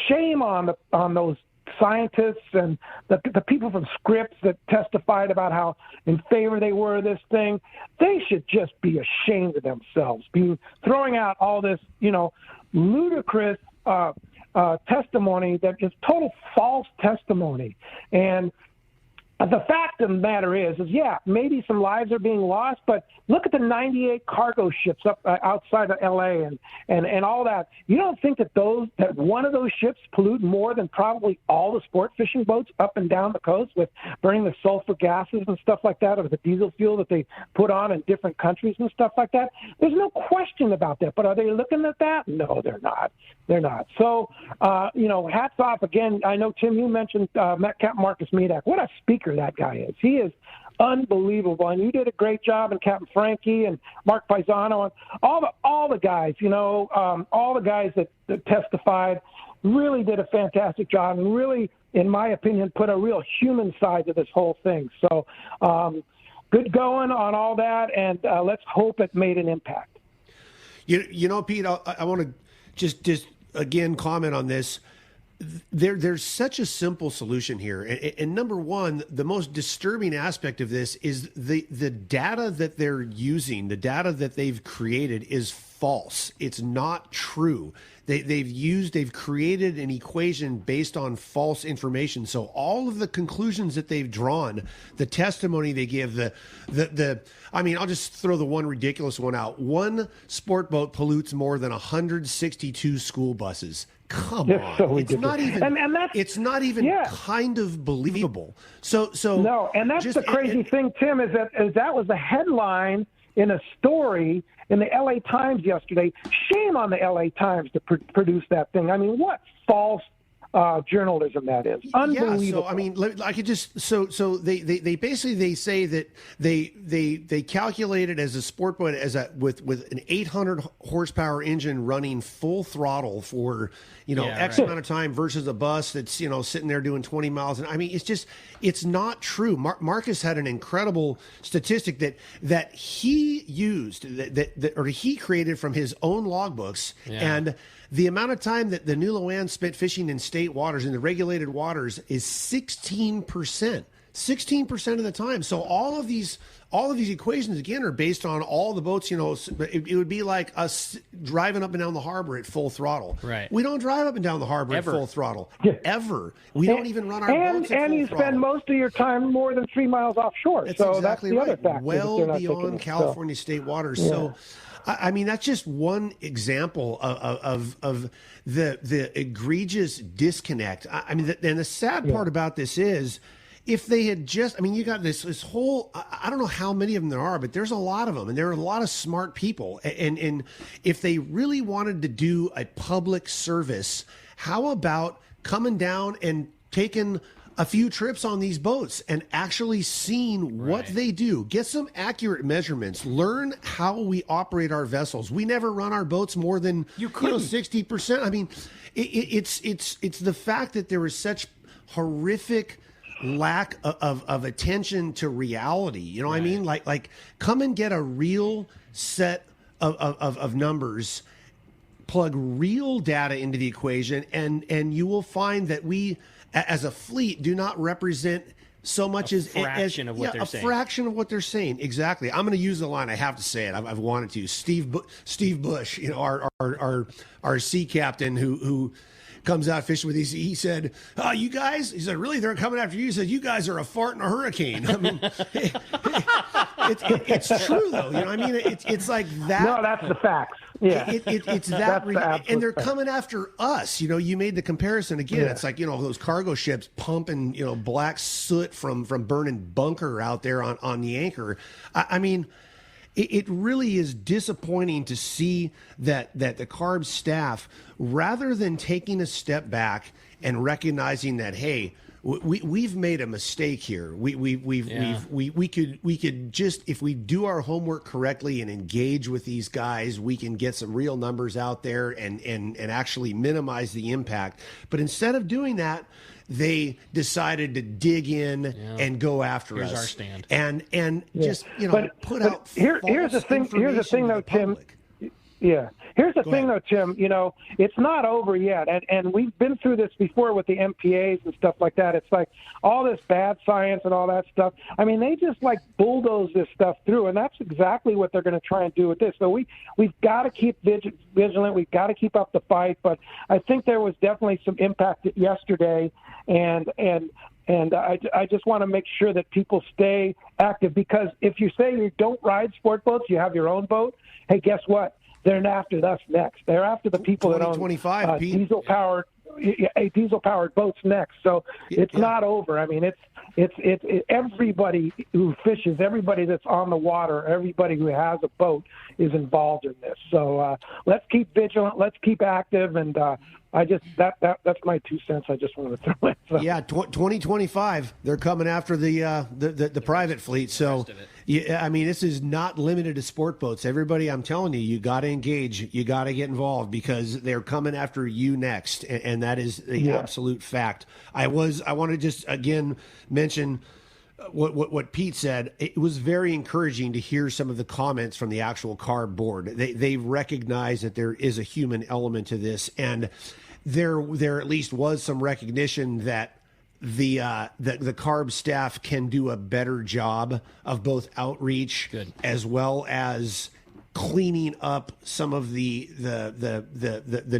shame on those scientists and the people from Scripps that testified about how in favor they were of this thing. They should just be ashamed of themselves, throwing out all this, ludicrous testimony that is total false testimony. And the fact of the matter is, yeah, maybe some lives are being lost, but look at the 98 cargo ships up outside of L.A. and all that. You don't think that one of those ships pollute more than probably all the sport fishing boats up and down the coast with burning the sulfur gases and stuff like that, or the diesel fuel that they put on in different countries and stuff like that? There's no question about that. But are they looking at that? No, they're not. They're not. So, hats off again. I know, Tim, you mentioned Captain Marcus Medak. What a speaker that guy is. He is unbelievable, and you did a great job, and Captain Frankie and Mark Paisano and all the guys, all the guys that testified really did a fantastic job and really, in my opinion, put a real human side to this whole thing. So good going on all that, and let's hope it made an impact. Pete, I want to just again comment on this. There's such a simple solution here. And number one, the most disturbing aspect of this is the data that they're using, the data that they've created is false. It's not true. They've created an equation based on false information. So all of the conclusions that they've drawn, the testimony they give, I'll just throw the one ridiculous one out. One sport boat pollutes more than 162 school buses. Come on. So it's not even, it's not even kind of believable. So no, and that's the crazy thing, Tim, is that was the headline in a story in the LA Times yesterday. Shame on the LA Times to produce that thing. I mean, what false journalism that is. Unbelievable. Yeah, so I mean, I could just so they basically they say that they calculate it as a sport boat with an 800 horsepower engine running full throttle for X amount of time versus a bus that's sitting there doing 20 miles. And I mean, it's not true. Marcus had an incredible statistic that he used or he created from his own logbooks, and the amount of time that the New Luan spent fishing in state waters, in the regulated waters, is 16%. 16% of the time. So all of these equations, again, are based on all the boats. It would be like us driving up and down the harbor at full throttle. Right. We don't drive up and down the harbor at full throttle. Ever. We don't even run our boats at full and you throttle. spend most of your time more than 3 miles offshore. That's so exactly that's the right. other factor. Well beyond California state waters. Yeah. So, I mean, that's just one example of the egregious disconnect. I mean, and the sad part about this is, if they had just, I mean, you got this whole, I don't know how many of them there are, but there's a lot of them, and there are a lot of smart people. And if they really wanted to do a public service, how about coming down and taking a few trips on these boats and actually seeing what they do, get some accurate measurements, learn how we operate our vessels. We never run our boats more than 60%. I mean, it's the fact that there was such horrific lack of attention to reality. I mean, like come and get a real set of numbers, plug real data into the equation, and you will find that we, as a fleet, do not represent so much as of what they're saying. A fraction of what they're saying. Exactly. I'm going to use the line. I have to say it. I've wanted to. Steve Bush, our sea captain who comes out fishing with these. He said, you guys, he said, really, they're coming after you. He said, you guys are a fart in a hurricane. I mean, it's true, though. I mean, it's like that. No, that's the facts. Yeah. It's that. And they're coming after us. You made the comparison again. Yeah. It's like, those cargo ships pumping, black soot from burning bunker out there on the anchor. I mean, it really is disappointing to see that the CARB staff, rather than taking a step back and recognizing that, hey, we've made a mistake here. We could just, if we do our homework correctly and engage with these guys, we can get some real numbers out there and actually minimize the impact. But instead of doing that, they decided to dig in and go after us. Here's our stand. And just, put out here's the thing, though, Tim. Yeah. Here's the thing, though, Tim. It's not over yet. And we've been through this before with the MPAs and stuff like that. It's like all this bad science and all that stuff. I mean, they just bulldoze this stuff through, and that's exactly what they're going to try and do with this. So we've got to keep vigilant. We've got to keep up the fight. But I think there was definitely some impact yesterday, and I just want to make sure that people stay active, because if you say you don't ride sport boats, you have your own boat, hey, guess what? They're after us next. They're after the people that own diesel-powered boats next. So it's not over. I mean, it's everybody who fishes, everybody that's on the water, everybody who has a boat is involved in this. So let's keep vigilant. Let's keep active. And that's my 2 cents. I just want to throw in. So. Yeah, 2025. They're coming after the private fleet. So, I mean, this is not limited to sport boats. Everybody, I'm telling you, you got to engage. You got to get involved, because they're coming after you next, and that is the absolute fact. I want to just again mention what Pete said. It was very encouraging to hear some of the comments from the actual CARB board. They recognize that there is a human element to this, and there at least was some recognition that the CARB staff can do a better job of both outreach as well as cleaning up some of the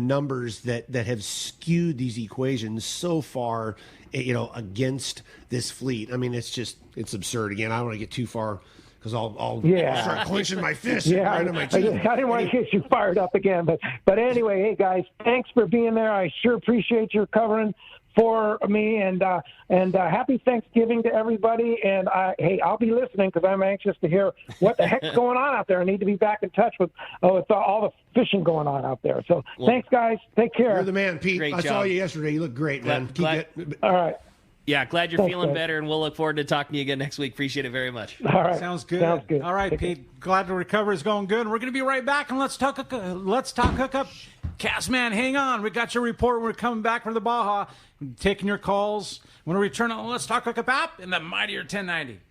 numbers that have skewed these equations so far, against this fleet. I mean, it's absurd. Again, I don't want to get too far, because I'll start clenching my fist. Yeah, right on my teeth. I didn't want to get you fired up again. But anyway, hey, guys, thanks for being there. I sure appreciate your covering for me, and happy Thanksgiving to everybody. And hey, I'll be listening because I'm anxious to hear what the heck's going on out there. I need to be back in touch with all the fishing going on out there. So thanks, guys. Take care. You're the man, Pete. Great I job. saw you yesterday. You look great, man. All right. Yeah, glad you're Thanks, feeling guys. better, and we'll look forward to talking to you again next week. Appreciate it very much. All right. Sounds good. Sounds good. All right, Take Pete. Glad the recovery is going good. We're going to be right back, and let's talk hookup. Castman, hang on. We got your report. We're coming back from the Baja, taking your calls. When we return on the Let's Talk Hookup app in the mightier 1090.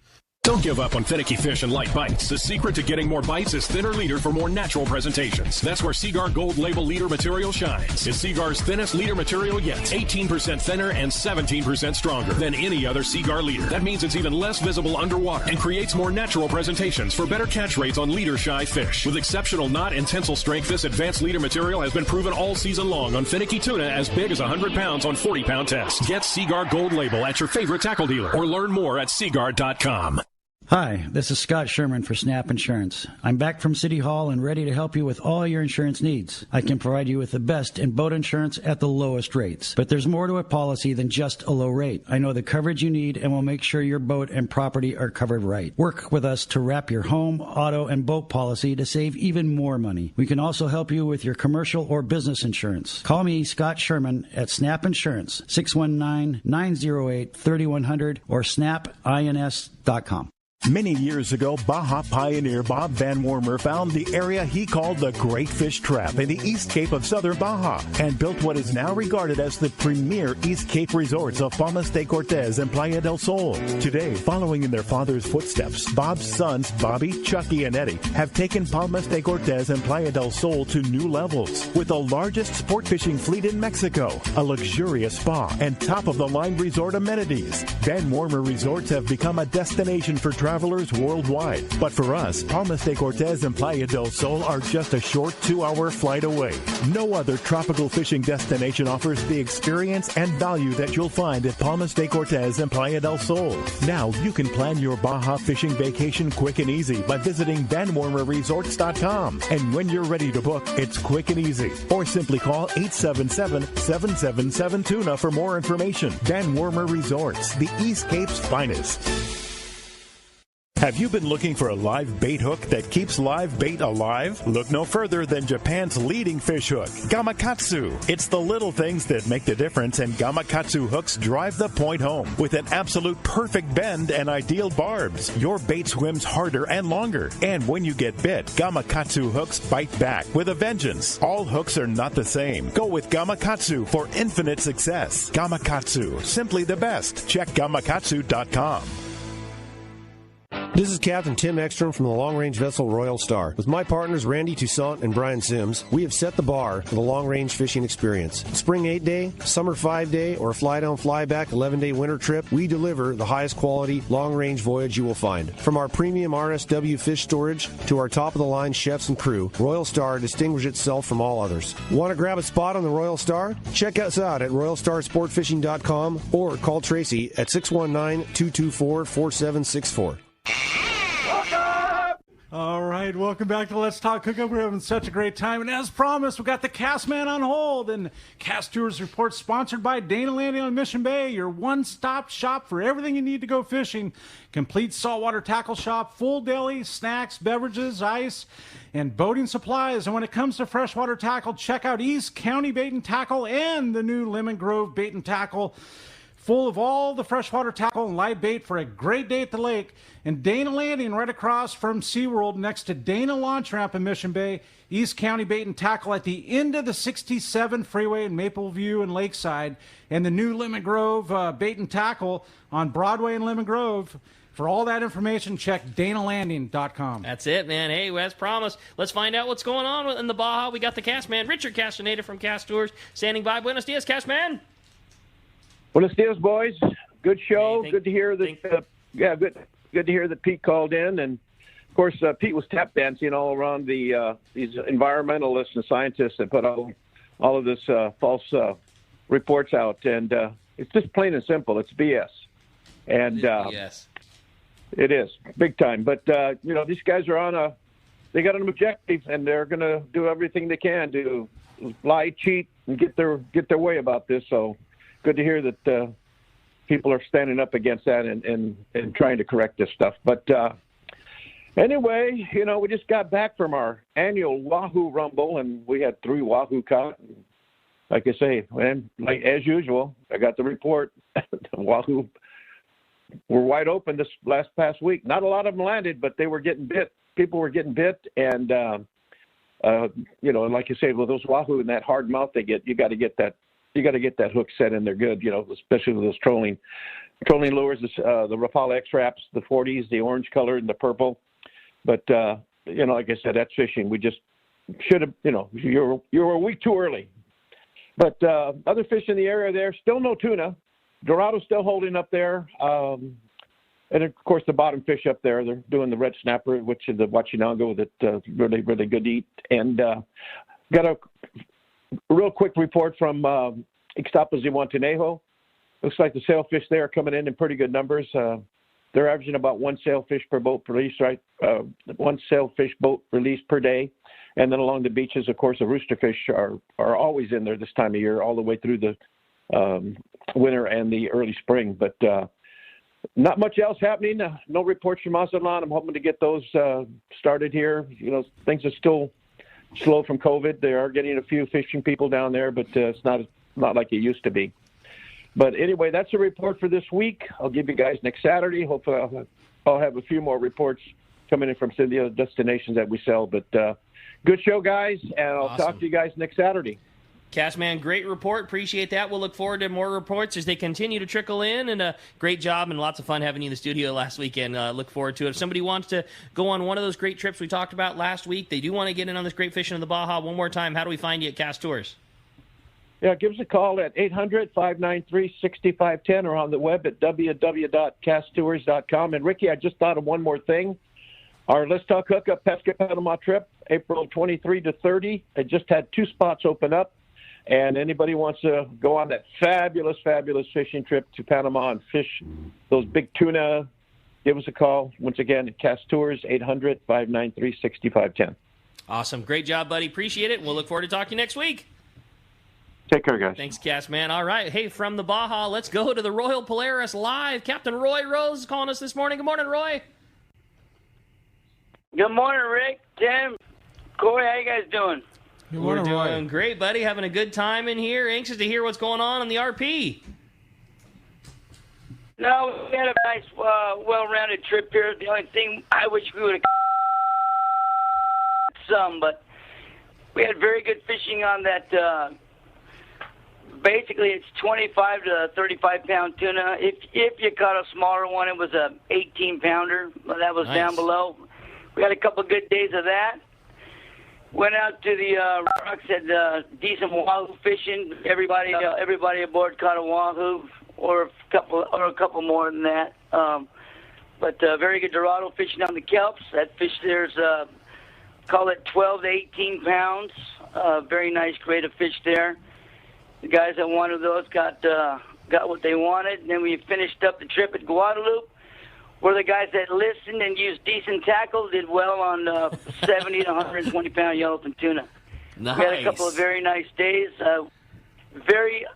Don't give up on finicky fish and light bites. The secret to getting more bites is thinner leader for more natural presentations. That's where Seaguar Gold Label leader material shines. It's Seaguar's thinnest leader material yet. 18% thinner and 17% stronger than any other Seaguar leader. That means it's even less visible underwater and creates more natural presentations for better catch rates on leader-shy fish. With exceptional knot and tensile strength, this advanced leader material has been proven all season long on finicky tuna as big as 100 pounds on 40-pound tests. Get Seaguar Gold Label at your favorite tackle dealer or learn more at Seaguar.com. Hi, this is Scott Sherman for Snap Insurance. I'm back from City Hall and ready to help you with all your insurance needs. I can provide you with the best in boat insurance at the lowest rates. But there's more to a policy than just a low rate. I know the coverage you need and will make sure your boat and property are covered right. Work with us to wrap your home, auto, and boat policy to save even more money. We can also help you with your commercial or business insurance. Call me, Scott Sherman, at Snap Insurance, 619-908-3100 or snapins.com. Many years ago, Baja pioneer Bob Van Wormer found the area he called the Great Fish Trap in the East Cape of southern Baja and built what is now regarded as the premier East Cape resorts of Palmas de Cortez and Playa del Sol. Today, following in their father's footsteps, Bob's sons, Bobby, Chucky, and Eddie, have taken Palmas de Cortez and Playa del Sol to new levels with the largest sport fishing fleet in Mexico, a luxurious spa, and top-of-the-line resort amenities. Van Wormer Resorts have become a destination for travelers worldwide. But for us, Palmas de Cortez and Playa del Sol are just a short 2-hour flight away. No other tropical fishing destination offers the experience and value that you'll find at Palmas de Cortez and Playa del Sol. Now you can plan your Baja fishing vacation quick and easy by visiting VanWormerResorts.com. And when you're ready to book, it's quick and easy. Or simply call 877-777-TUNA for more information. Van Wormer Resorts, the East Cape's finest. Have you been looking for a live bait hook that keeps live bait alive? Look no further than Japan's leading fish hook, Gamakatsu. It's the little things that make the difference, and Gamakatsu hooks drive the point home. With an absolute perfect bend and ideal barbs, your bait swims harder and longer. And when you get bit, Gamakatsu hooks bite back with a vengeance. All hooks are not the same. Go with Gamakatsu for infinite success. Gamakatsu, simply the best. Check Gamakatsu.com. This is Captain Tim Ekstrom from the long-range vessel Royal Star. With my partners Randy Toussaint and Brian Sims, we have set the bar for the long-range fishing experience. Spring 8-day, summer 5-day, or fly-down, fly-back 11-day winter trip, we deliver the highest quality long-range voyage you will find. From our premium RSW fish storage to our top-of-the-line chefs and crew, Royal Star distinguishes itself from all others. Want to grab a spot on the Royal Star? Check us out at RoyalStarSportFishing.com or call Tracy at 619-224-4764. All right, welcome back to Let's Talk Hookup. We're having such a great time. And as promised, we got the Castman on hold. And Cast Tours Report sponsored by Dana Landing on Mission Bay, your one-stop shop for everything you need to go fishing. Complete saltwater tackle shop, full deli, snacks, beverages, ice, and boating supplies. And when it comes to freshwater tackle, check out East County Bait and Tackle and the new Lemon Grove Bait and Tackle, full of all the freshwater tackle and live bait for a great day at the lake. And Dana Landing right across from SeaWorld next to Dana Launch Ramp in Mission Bay. East County Bait and Tackle at the end of the 67 freeway in Mapleview and Lakeside. And the new Lemon Grove Bait and Tackle on Broadway and Lemon Grove. For all that information, check DanaLanding.com. That's it, man. Hey, as promised, let's find out what's going on in the Baja. We got the Castman, Richard Castaneda from Cast Tours, standing by. Buenos dias, Castman. Buenos dias, boys. Good show. Good to hear that. Good to hear that Pete called in, and of course Pete was tap dancing all around these environmentalists and scientists that put all of this false reports out, and it's just plain and simple. It's BS, and BS. It is big time. But these guys are they got an objective, and they're going to do everything they can to lie, cheat, and get their way about this. So. good to hear that people are standing up against that and trying to correct this stuff. But anyway, we just got back from our annual Wahoo Rumble, and we had 3 Wahoo caught. Like I say, and as usual, I got the report. Wahoo were wide open this past week. Not a lot of them landed, but they were getting bit. People were getting bit, and and like you say, with those Wahoo and that hard mouth they get, you got to get that hook set in there good. Especially with those trolling lures, the Rapala X-Raps, the 40s, the orange color and the purple. But like I said, that's fishing. We just should have. You were a week too early. But other fish in the area there, still no tuna. Dorado's still holding up there. And, of course, the bottom fish up there, they're doing the red snapper, which is the Wachinango that's really, really good to eat. And got a real quick report from Ixtapas de Montenejo. Looks like the sailfish there are coming in pretty good numbers. They're averaging about 1 sailfish per boat release, right? 1 sailfish boat release per day. And then along the beaches, of course, the roosterfish are always in there this time of year, all the way through the winter and the early spring. But not much else happening. No reports from Mazatlan. I'm hoping to get those started here. Things are still slow from COVID. They are getting a few fishing people down there, but it's not like it used to be. But anyway, that's a report for this week. I'll give you guys next Saturday. Hopefully I'll have a few more reports coming in from some of the other destinations that we sell. But good show, guys, and I'll talk to you guys next Saturday. Cashman, great report. Appreciate that. We'll look forward to more reports as they continue to trickle in. And great job and lots of fun having you in the studio last weekend. Look forward to it. If somebody wants to go on one of those great trips we talked about last week, they do want to get in on this great fishing in the Baja one more time, how do we find you at Cast Tours? Yeah, give us a call at 800-593-6510 or on the web at www.casttours.com. And, Ricky, I just thought of one more thing. Our Let's Talk Hookup Pesca Panama trip, April 23 to 30. I just had 2 spots open up. And anybody wants to go on that fabulous, fabulous fishing trip to Panama and fish those big tuna, give us a call. Once again, at Cast Tours, 800-593-6510. Awesome. Great job, buddy. Appreciate it. We'll look forward to talking to you next week. Take care, guys. Thanks, Cashman. All right. Hey, from the Baja, let's go to the Royal Polaris live. Captain Roy Rose is calling us this morning. Good morning, Roy. Good morning, Rick, Tim, Corey. How you guys doing? We're doing great, buddy. Having a good time in here. Anxious to hear what's going on the RP. No, we had a nice, well-rounded trip here. The only thing I wish we would have some, but we had very good fishing on that. Basically, it's 25 to 35-pound tuna. If you caught a smaller one, it was a 18-pounder. That was down below. We had a couple of good days of that. Went out to the rocks, had decent wahoo fishing. Everybody aboard caught a wahoo, or a couple more than that. But very good dorado fishing on the kelps. That fish there's call it 12 to 18 pounds. Very nice grade of fish there. The guys that wanted those got what they wanted. And then we finished up the trip at Guadalupe, where the guys that listened and used decent tackle did well on 70 to 120-pound yellowfin tuna. Nice. We had a couple of very nice days. Very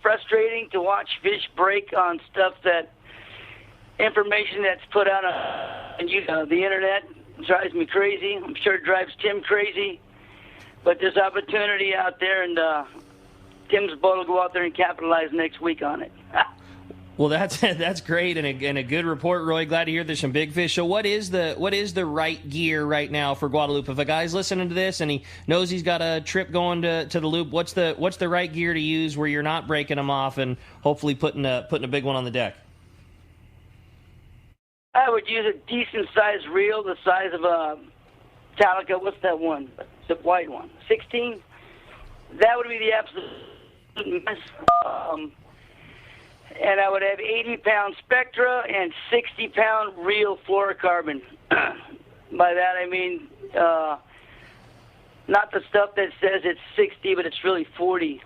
frustrating to watch fish break on stuff information that's put out on the internet. Drives me crazy. I'm sure it drives Tim crazy. But there's opportunity out there, and Tim's boat will go out there and capitalize next week on it. Well, that's great and a good report, Roy. Glad to hear there's some big fish. So what is the right gear right now for Guadalupe? If a guy's listening to this and he knows he's got a trip going to the loop, what's the right gear to use where you're not breaking them off and hopefully putting a big one on the deck? I would use a decent sized reel, the size of a Talica. What's that one? The white one, 16. That would be the absolute best. And I would have 80-pound Spectra and 60-pound real fluorocarbon. By that I mean not the stuff that says it's 60, but it's really 40.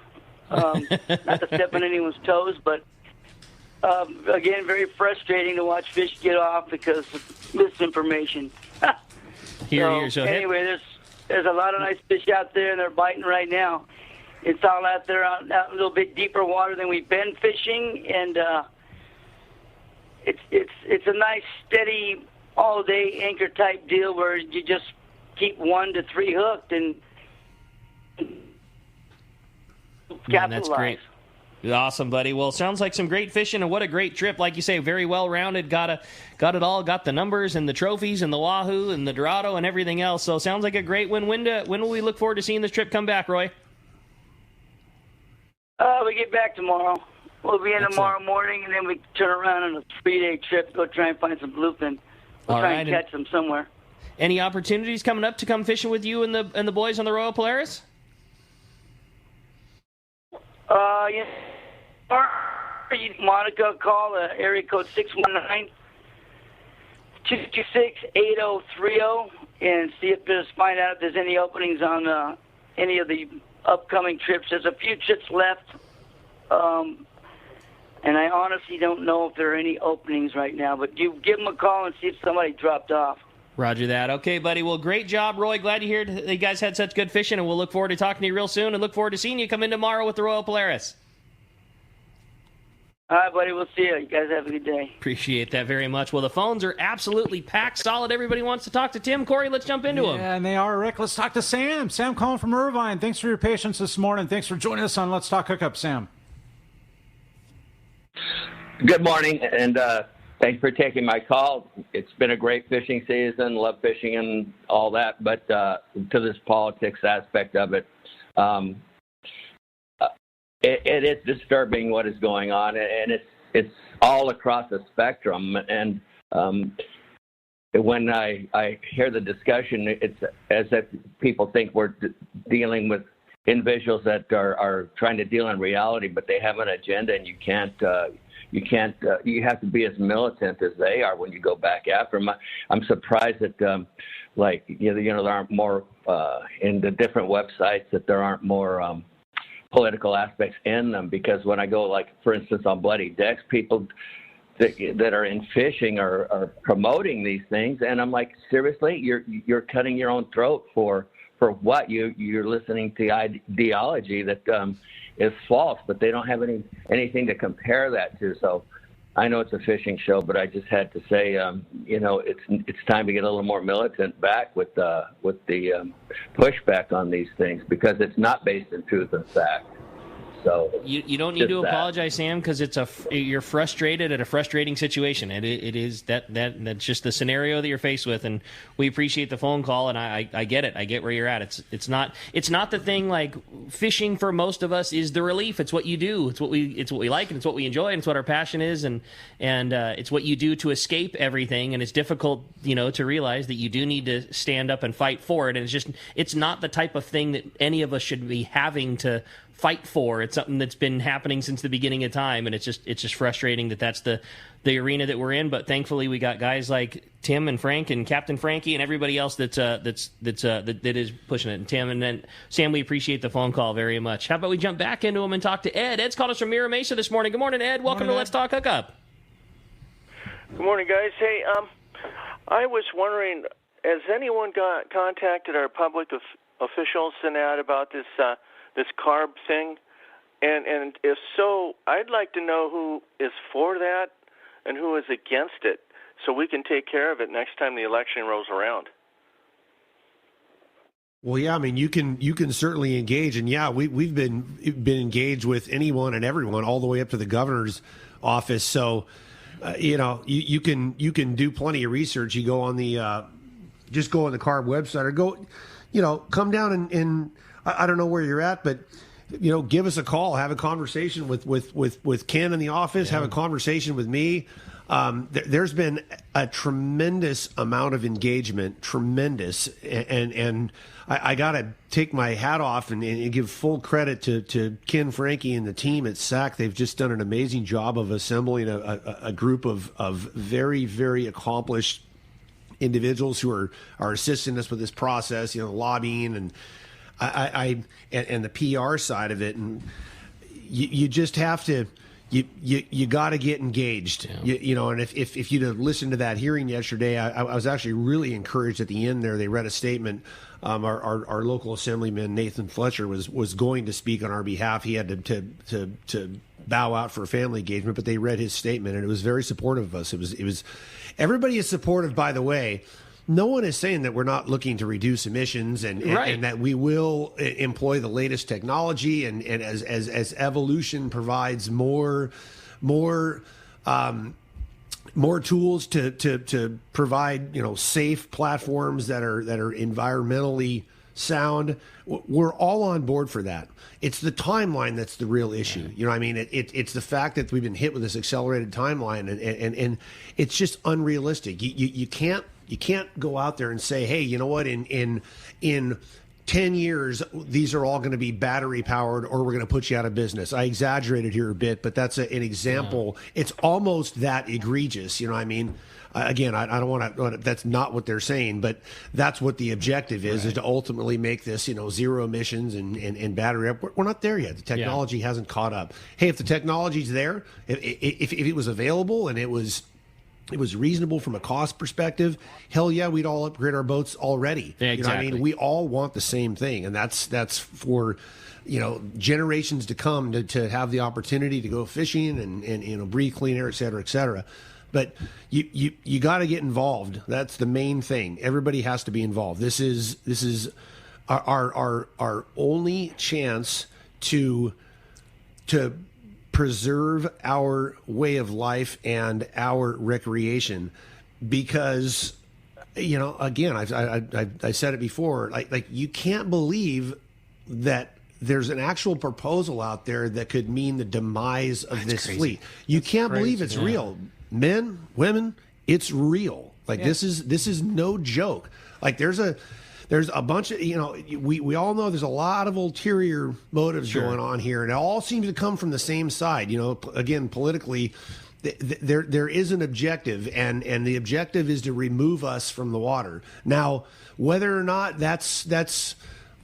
Not to step on anyone's toes, but again, very frustrating to watch fish get off because of misinformation. Here. So anyway, there's a lot of nice fish out there, and they're biting right now. It's all out there, out a little bit deeper water than we've been fishing, and it's a nice, steady, all-day anchor type deal where you just keep 1 to 3 hooked and Man, that's great. Awesome, buddy. Well, sounds like some great fishing, and what a great trip. Like you say, very well-rounded. Got it all. Got the numbers and the trophies and the Wahoo and the Dorado and everything else. So sounds like a great win. When will we look forward to seeing this trip come back, Roy? We get back tomorrow. We'll be in tomorrow morning, and then we turn around on a 3-day trip, go try and find some bluefin. We'll try and catch them somewhere. Any opportunities coming up to come fishing with you and the boys on the Royal Polaris? Yeah. Monica, call area code 619-226-8030 and see if find out if there's any openings on any of the upcoming trips. There's a few trips left, and I honestly don't know if there are any openings right now, but you give them a call and see if somebody dropped off. Roger that. Okay, buddy. Well, great job, Roy. Glad to hear that you guys had such good fishing, and we'll look forward to talking to you real soon and look forward to seeing you come in tomorrow with the Royal Polaris. All right, buddy. We'll see you. You guys have a good day. Appreciate that very much. Well, the phones are absolutely packed solid. Everybody wants to talk to Tim. Corey, let's jump into them. Yeah, and they are, Rick. Let's talk to Sam. Sam calling from Irvine. Thanks for your patience this morning. Thanks for joining us on Let's Talk Hookup, Sam. Good morning, and thanks for taking my call. It's been a great fishing season. Love fishing and all that, but to this politics aspect of it, it is disturbing what is going on, and it's all across the spectrum. And when I hear the discussion, it's as if people think we're dealing with individuals that are trying to deal in reality, but they have an agenda, and you have to be as militant as they are when you go back after them. I'm surprised that, there aren't more in the different websites, that there aren't more political aspects in them, because when I go, like, for instance, on Bloody Decks, people that are in fishing are promoting these things, and I'm like, seriously, you're cutting your own throat for what? You're listening to ideology that is false, but they don't have anything to compare that to. So I know it's a fishing show, but I just had to say, it's time to get a little more militant back with the pushback on these things, because it's not based in truth and fact. So you don't need to apologize, Sam, because you're frustrated at a frustrating situation. It is that's just the scenario that you're faced with, and we appreciate the phone call, and I get it. I get where you're at. It's not the thing. Like, fishing for most of us is the relief. It's what you do. It's what we like, and it's what we enjoy, and it's what our passion is, and it's what you do to escape everything. And it's difficult, to realize that you do need to stand up and fight for it. And it's not the type of thing that any of us should be having to fight for. It's something that's been happening since the beginning of time, and it's just frustrating that that's the arena that we're in. But thankfully, we got guys like Tim and Frank and Captain Frankie and everybody else that is pushing it. And Tim and then Sam, we appreciate the phone call very much. How about we jump back into them and talk to Ed? Ed's called us from Mira Mesa this morning. Good morning, Ed. Welcome to Let's Talk Hookup. Good morning, guys. Hey, I was wondering, has anyone contacted our public officials in that about this carb thing? And if so, I'd like to know who is for that and who is against it, so we can take care of it next time the election rolls around. Well, yeah, I mean, you can certainly engage, and yeah, we've been engaged with anyone and everyone all the way up to the governor's office. So, you can do plenty of research. You go on just go on the CARB website, or go, come down and I don't know where you're at, but give us a call, have a conversation with Ken in the office, have a conversation with me. There's been a tremendous amount of engagement, and I got to take my hat off and give full credit to Ken, Frankie, and the team at SAC. They've just done an amazing job of assembling a group of very, very accomplished individuals who are assisting us with this process, lobbying and and the PR side of it. And you just have to you got to get engaged. Yeah. And if you'd have listened to that hearing yesterday, I was actually really encouraged at the end there. They read a statement. Our local assemblyman Nathan Fletcher was going to speak on our behalf. He had to bow out for a family engagement, but they read his statement, and it was very supportive of us. It was everybody is supportive, by the way. No one is saying that we're not looking to reduce emissions and that we will employ the latest technology and as evolution provides more tools to provide safe platforms that are environmentally sound. We're all on board for that. It's the timeline that's the real issue. You know what I mean? It's the fact that we've been hit with this accelerated timeline and it's just unrealistic. You can't go out there and say, hey, you know what, in 10 years, these are all going to be battery powered or we're going to put you out of business. I exaggerated here a bit, but that's an example. Yeah. It's almost that egregious. You know what I mean? Again, I don't want to, that's not what they're saying, but that's what the objective is to ultimately make this, zero emissions and battery up. We're not there yet. The technology hasn't caught up. Hey, if the technology's there, if it was available and it was reasonable from a cost perspective, hell yeah, we'd all upgrade our boats already. Yeah, exactly. You know what I mean? We all want the same thing, and that's for generations to come to have the opportunity to go fishing and breathe clean air, et cetera, et cetera. But you got to get involved. That's the main thing. Everybody has to be involved. This is our only chance to preserve our way of life and our recreation, because again, I said it before, like you can't believe that there's an actual proposal out there that could mean the demise of this fleet. You can't believe it's real. Men, women, it's real. Like this is no joke. Like there's a bunch of, we all know there's a lot of ulterior motives going on here, and it all seems to come from the same side. Again, politically, there is an objective, and the objective is to remove us from the water. Now, whether or not that's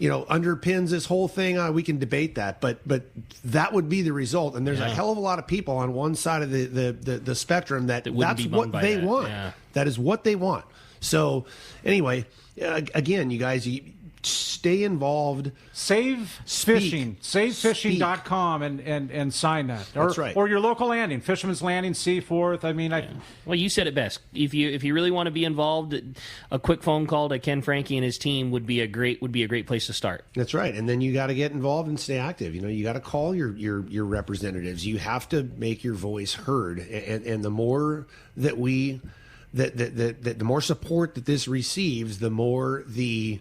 underpins this whole thing, we can debate that, but that would be the result. And there's a hell of a lot of people on one side of the spectrum that's what they want. Yeah. That is what they want. So anyway, again, you guys, stay involved. Save Fishing. SaveFishing.com and sign that. That's right. Or your local landing, Fisherman's Landing, Seaforth. I mean, well, you said it best. If you really want to be involved, a quick phone call to Ken Frankie and his team would be a great place to start. That's right. And then you got to get involved and stay active. You got to call your representatives. You have to make your voice heard. And the more that the more support that this receives, the more the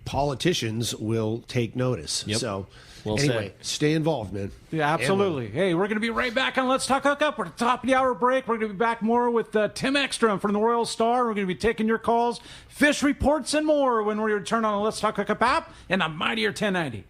politicians will take notice. Yep. So anyway, stay involved, man. Yeah, absolutely. Hey, we're going to be right back on Let's Talk Hookup. We're at the top of the hour break. We're going to be back more with Tim Ekstrom from the Royal Star. We're going to be taking your calls, fish reports, and more when we return on the Let's Talk Hookup app and the Mightier 1090.